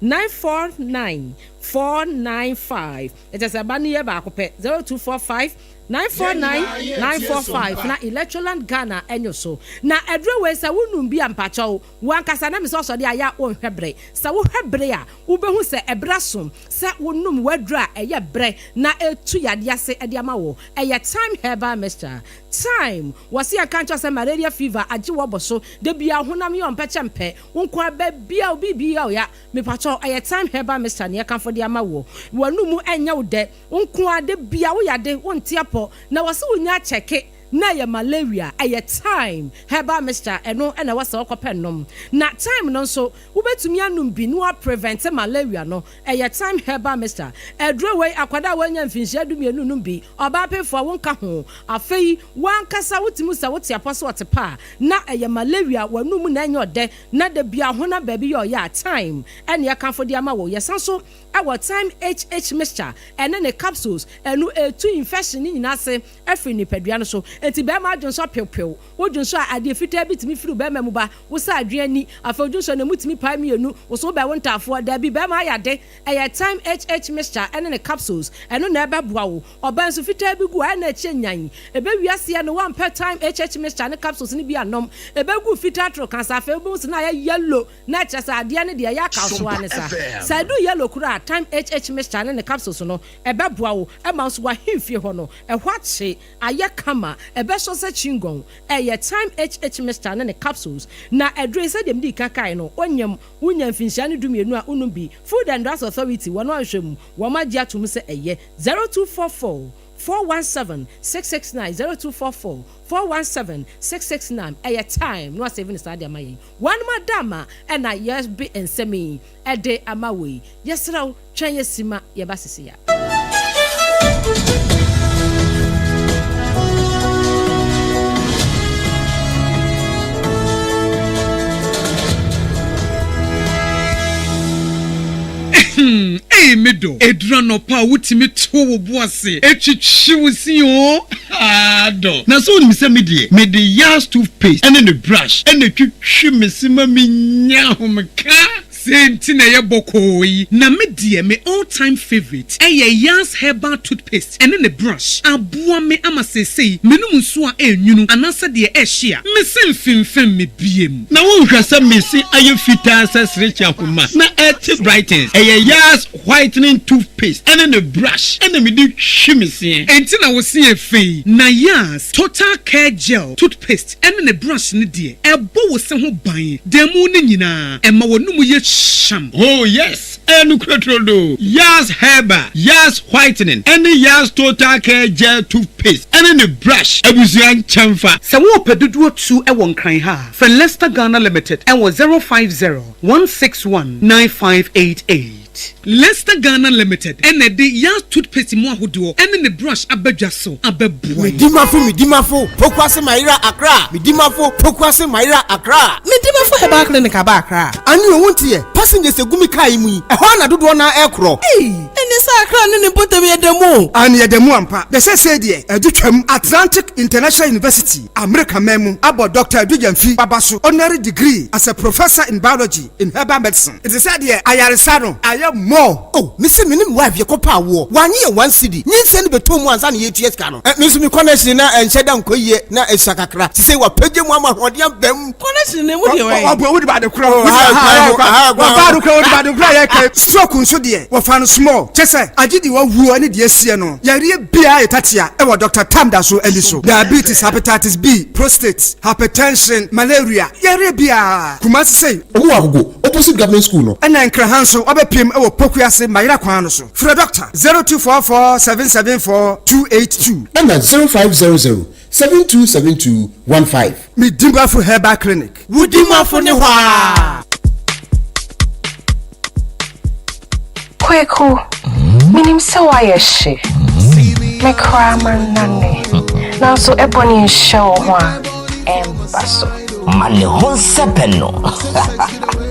0245-949-495. It is a banny about 0245-949-945 na Electoral Ghana enyo so na edrewe sa wonum bi ampacho wankasa na miso so de aya on hwebre sa wo hwebre a ubehu se ebrasom sa wonum wadra eye bre na etu yade ase ede ama wo eye time herbal mixture time wasi akancho se malaria fever agi wo boso de bia honam yo mpechempe wonko aba bia obi bia ya mepacho eye time herbal mixture ne yakanfo de ama wo wanum enya wo de wonko ade bia wo yade wontiapo na wasi wonya cheke na ya malaria aye time herbal mixture eno na wasa okopennom na time no so ubetumi anum bi no prevent malaria no aye time herbal mixture edrowe akwada wanya mfinhia dumienu num bi obapefo wonka ho afei wankasa wotimu sa wotiapo so wotepa na aye malaria wanum na enyo de na de bia ho na ba bi yo ya time ene ya kanfo de ama wo yesanso our time HH mixture ene ne capsules enu etu infection ni nyinase afri ni padua no so enti be ma adwonso pew wodwonso a ade fitaa bitimi firu be ma mu ba wo sa adwani afa odwonso na mutimi pa mienu wo so be wontafo da bi be ma ayade eye time HH mixture ene ne capsules eno na ebe boa wo obanso fitaa bi gu na chenyan ebe wiase no one per time HH mixture ne capsules ni bi anom ebe gu fitaa tro kansa afa ebu so na ya yellow na chesa ade ne de ya kasoa ne sa do yellow kura time HH mixture ne capsules no ebe boa wo e ma so wa himfie ho no e hwache aye kama ebe so se chingon eye time HH mixture ne capsules na address dem di kakai no onyam wunyam finhia ne dumienu a unum bi Food and Drugs Authority wono ahwem wo ma gia tum se eye 0244 417-669 0244-417-669 eye time no saving stadi amaye one madama and I yes be ensemi ede amawe yesraw twen yesima ye basisi ya medo edrano pa wutimi to wo boase etwitwiwusi o ado na so ni se me de yas toothpaste ene ne brush ene twitwi mesima menya homka Sentina ye bokoi. Na me dear me all time favorite. Yas herbal toothpaste and then the brush. Abua me ama say menum so a nyunu anasa de share. Me sin fin me biem. Na wo hwasa me si aye fita as rich akuma. Na et brightens. Yas whitening toothpaste and then the brush. And then me do shimisi. Entina wo see fe. Na Yas total care gel toothpaste and then the brush ni de. Ebo wo se ho ban. Demu ni nyina. Ema wonu mu ye sham. Oh yes. Enu krotrodo. Yas herbal. Yas whitening. Any Yas total care gel toothpaste. And then the brush. Ebusian chamfa. Sa wo pedudu 2 e won kan ha. For Leicester Ghana Limited. E wo 050-161-9588. Leicester Ghana Limited. And the Yas toothpaste mo ahodo. And the brush abedwa so abebu. Midimafo. Pokwase Maira Accra. Midimafo. Pokwase Maira Accra. Midimafo heba clinic aba Accra. Ani wontie. Passengers egumi kai mu. E ho na dodo na ekro. Ene sa Accra ne botem yedemu. Ani yedemu ampa. The say de edutwam Atlantic International University. America memu. Abo Dr. Adujamfi Babaso. Honorary degree as a professor in biology in herbal medicine. It is said here ayaresa no aye more. Oh, Mr. Minim wife ye kopa wo. 1 year 1 cedi. Nyin se ne betom ansa na yetues ka no. Me so me connection na enhyeda nkoyie na esakakra. Ti say wa page mu amahode bam. Connection ne mu de we. Obo wo de ba de kro. Wa ba do kro wo de ba de kro ye ka. Stroke nso de. Wa fa no small. Chese agidi wa wu ani de asie no. Yare bia etatia e wa Dr. Tamda so ani so. Diabetes, hepatitis B, prostate, hypertension, malaria. Yare bia. Kumasi say owo agogo opposite government school no. Ana nkra hanso obepiem e wo pokuase mayira kwan no so. Free doctor 0244774282 and 0500-727215. Midimafo Herbal Clinic. Wudimafo ne hwa. Kweku, minim se wa yeshe. Me kraman nane. Na so ebony show ho embaso. Mane honsepeno.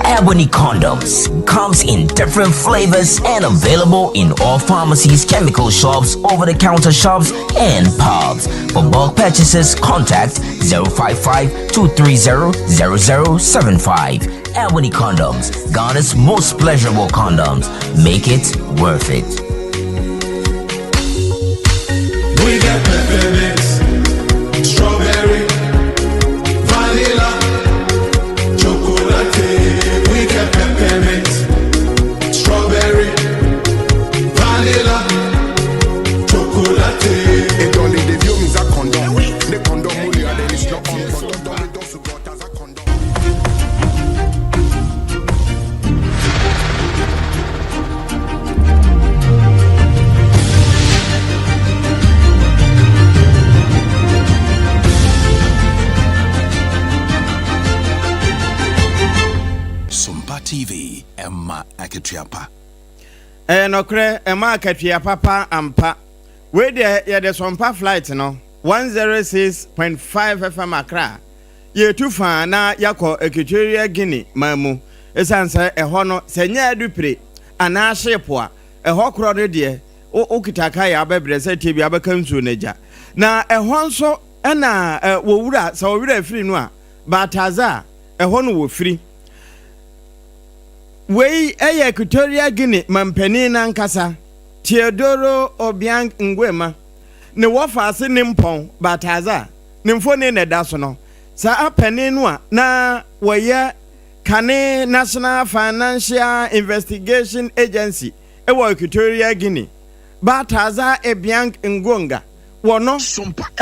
Ebony condoms comes in different flavors and available in all pharmacies, chemical shops, over-the-counter shops, and pubs. For bulk purchases, contact 055-230-0075. Ebony condoms, Ghana's most pleasurable condoms. Make it worth it. We got peppermint, strawberry, vanilla, chocolate. We got peppermint, strawberry, vanilla, chocolate. Et dans les vieux mis à condom. Les condoms moulés à des listes en condom. Sompa TV, Emma Aketiapa. Nokre Emma Aketiapa pa ampa. We de ye de Sompa flight no 106.5 FM Accra. Ye tufa na yako Equatorial Guinea mamu. Esanse eho no senya adupre ana ship a eho kro no de o kitaka ya bebre se tebi abaka nsu neja. Na eho nso na wo wura sa wo wura afiri no a bataza eho no wo firi. Wei Equatorial Guinea mampani na nkasa Theodoro Obiang Nguema ne wofa ase nimpon bataza nimfoni ne daso no sa apani no a na woye Kane National Financial Investigation Agency ewo Equatorial Guinea bataza Obiang Ngonga wono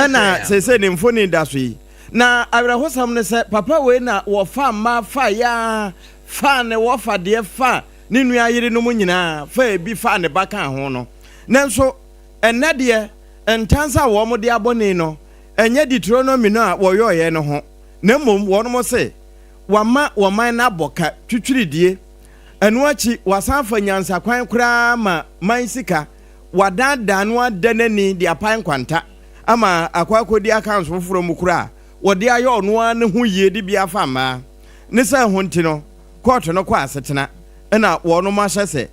na sese nimfoni daso yi na awrahosam ne se papa we na wofa ma fa ya fa ne wofa de fa ne nua yire no munyina fa bi fa ne baka ho no nanso enne de entansa wo mo de abone no enye Deuteronomy no a woyoye no ho na mom wono mo se wama woman na boka twitwiridie eno achi wasanfa nyansa kwan kura ma mansika wadada no adanani de apan kwanta ama akwakodi accounts foforo mu kura wode ayo no an ho yie de bia fa ma ne sa ho nti no court no kwa asetena na wono ma hyese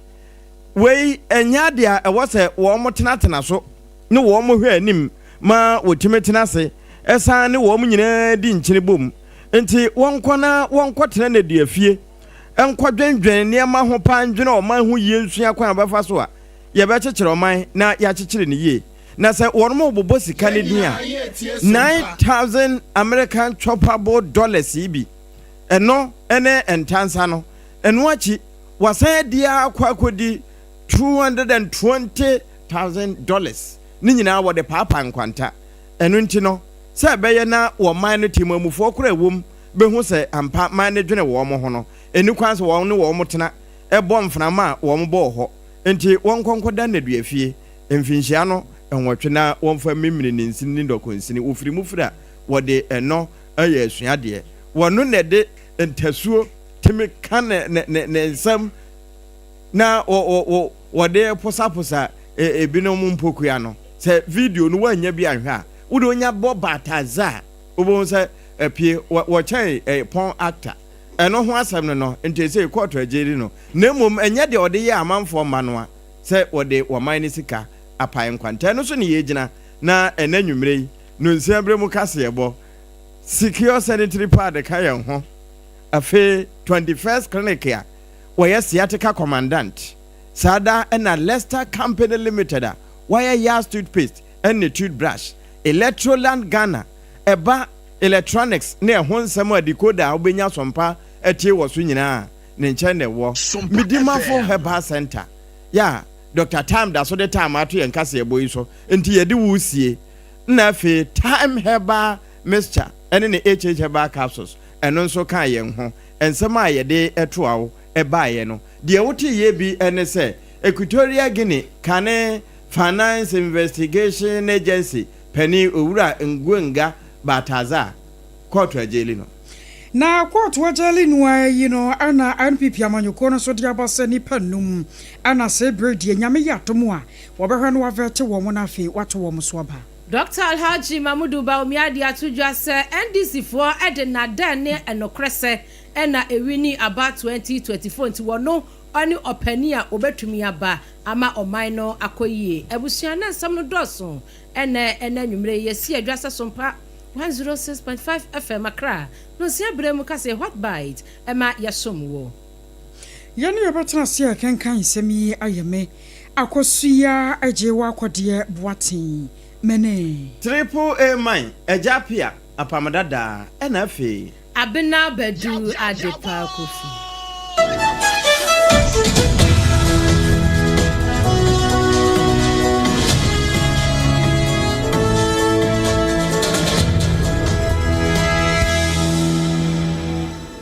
wei enya de a wose wo mo tenatena so ne wo mo hwe anim ma wotimetena se esan ne wo mo nyina di nkyene bom nti wonkona wonkotena na duafie enkwadwendwen nneɛma ho pandwene ɔman ho yie nsua kwan abafa so a yɛbɛkyekyere ɔman na yɛakyekyere ne yie na sɛ wɔn mo bobɔ sika ne din a 9,000 American choppable dollars yi bi ɛno ɛne ntansa no ɛno akyi wasan dia akɔkɔdi $220,000 ne nyinaa wɔde paapa nkwanta ɛno nti no sɛ ɛbɛyɛ na wɔman no timamufoɔ kora ɛwom behu sɛ ampa man ne dwene wɔn mo ho no ɛni kwan sɛ wɔn ne wɔn mo tena ɛbɔ mframa a wɔn bɔ hɔ nti wɔn nkɔnkɔda na duafie mfinhyia no ɛnwɔtwe na wɔn fa mimiri ne nsini ne ndɔkɔnsini ofiri mu fira wɔde ɛno ɛyɛ asuadeɛ wɔn no de ntasuo timi kan ne nsam na wɔde posaposa ebinom mpokua no sɛ video no wanya bi ahwɛ a wode onya bɔ bataza obon sɛ apie wɔkyɛn pon actor ɛno ho asɛm no nti sɛ court agyeri no na mmom ɛnyɛ de ɔde yɛ amanfoɔ ma no a sɛ wɔde wɔman ne sika apae nkwanta no so ne yɛgyina na ɛna nwumere yi no nsia bre mu kase yɛbɔ secure sanitary pad ka yɛn ho afe 21st clinic a wɔyɛ sciatica commandant sada ɛna Leicester Company Limited a wɔyɛ Yas toothpaste ɛne toothbrush Electoral Ghana ɛba electronics ne ɛho nsɛm a decoder a wobɛnya Sompa ɛtie wɔ so nyinaa ne nkyɛn na ɛwɔ Midimafo Herbal Center ya Dr. Time da so de time ato yɛn kase yɛbɔ yi so nti yɛde wo sie na afi Time Herbal Mixture ɛne ne HH Herbal Capsules ɛno nso ka yɛn ho nsɛm a yɛde ɛto awo ɛbaayɛ no deɛ wote yɛ bi ɛne sɛ Equatorial Guinea Kane Finance Investigation Agency Penny Owura Ngwenga Bataza court ajeli no na court wajali no yi no ana NPP amanyoko no so de abase ni panum ana se bredi nyame yatom a wobehwe no wavete wo mo na afi wato wo mo so aba Dr. Alhaji Mamudu Bawumiadi atudwa se NDC for ede na dan ne enokrese ena ewini aba 2024 nti wono oni opani a obetumi aba ama oman no akoyie ebusua na nsam no doso ena nwumre yesi adwase Sompa 106.5 FM Accra no se bremu kase hot bite ema yasomwo yene yebetana se kenkan semi ayeme Akosua Agyeiwaa kwode boatin mene triple A mine ejapia Apam Dadaa ena afi ABENA bedu Adepa kofi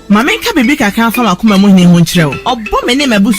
Mamenka bibi kakra fa makoma mu hine ho nkyerɛ wo obɔ me ne mabu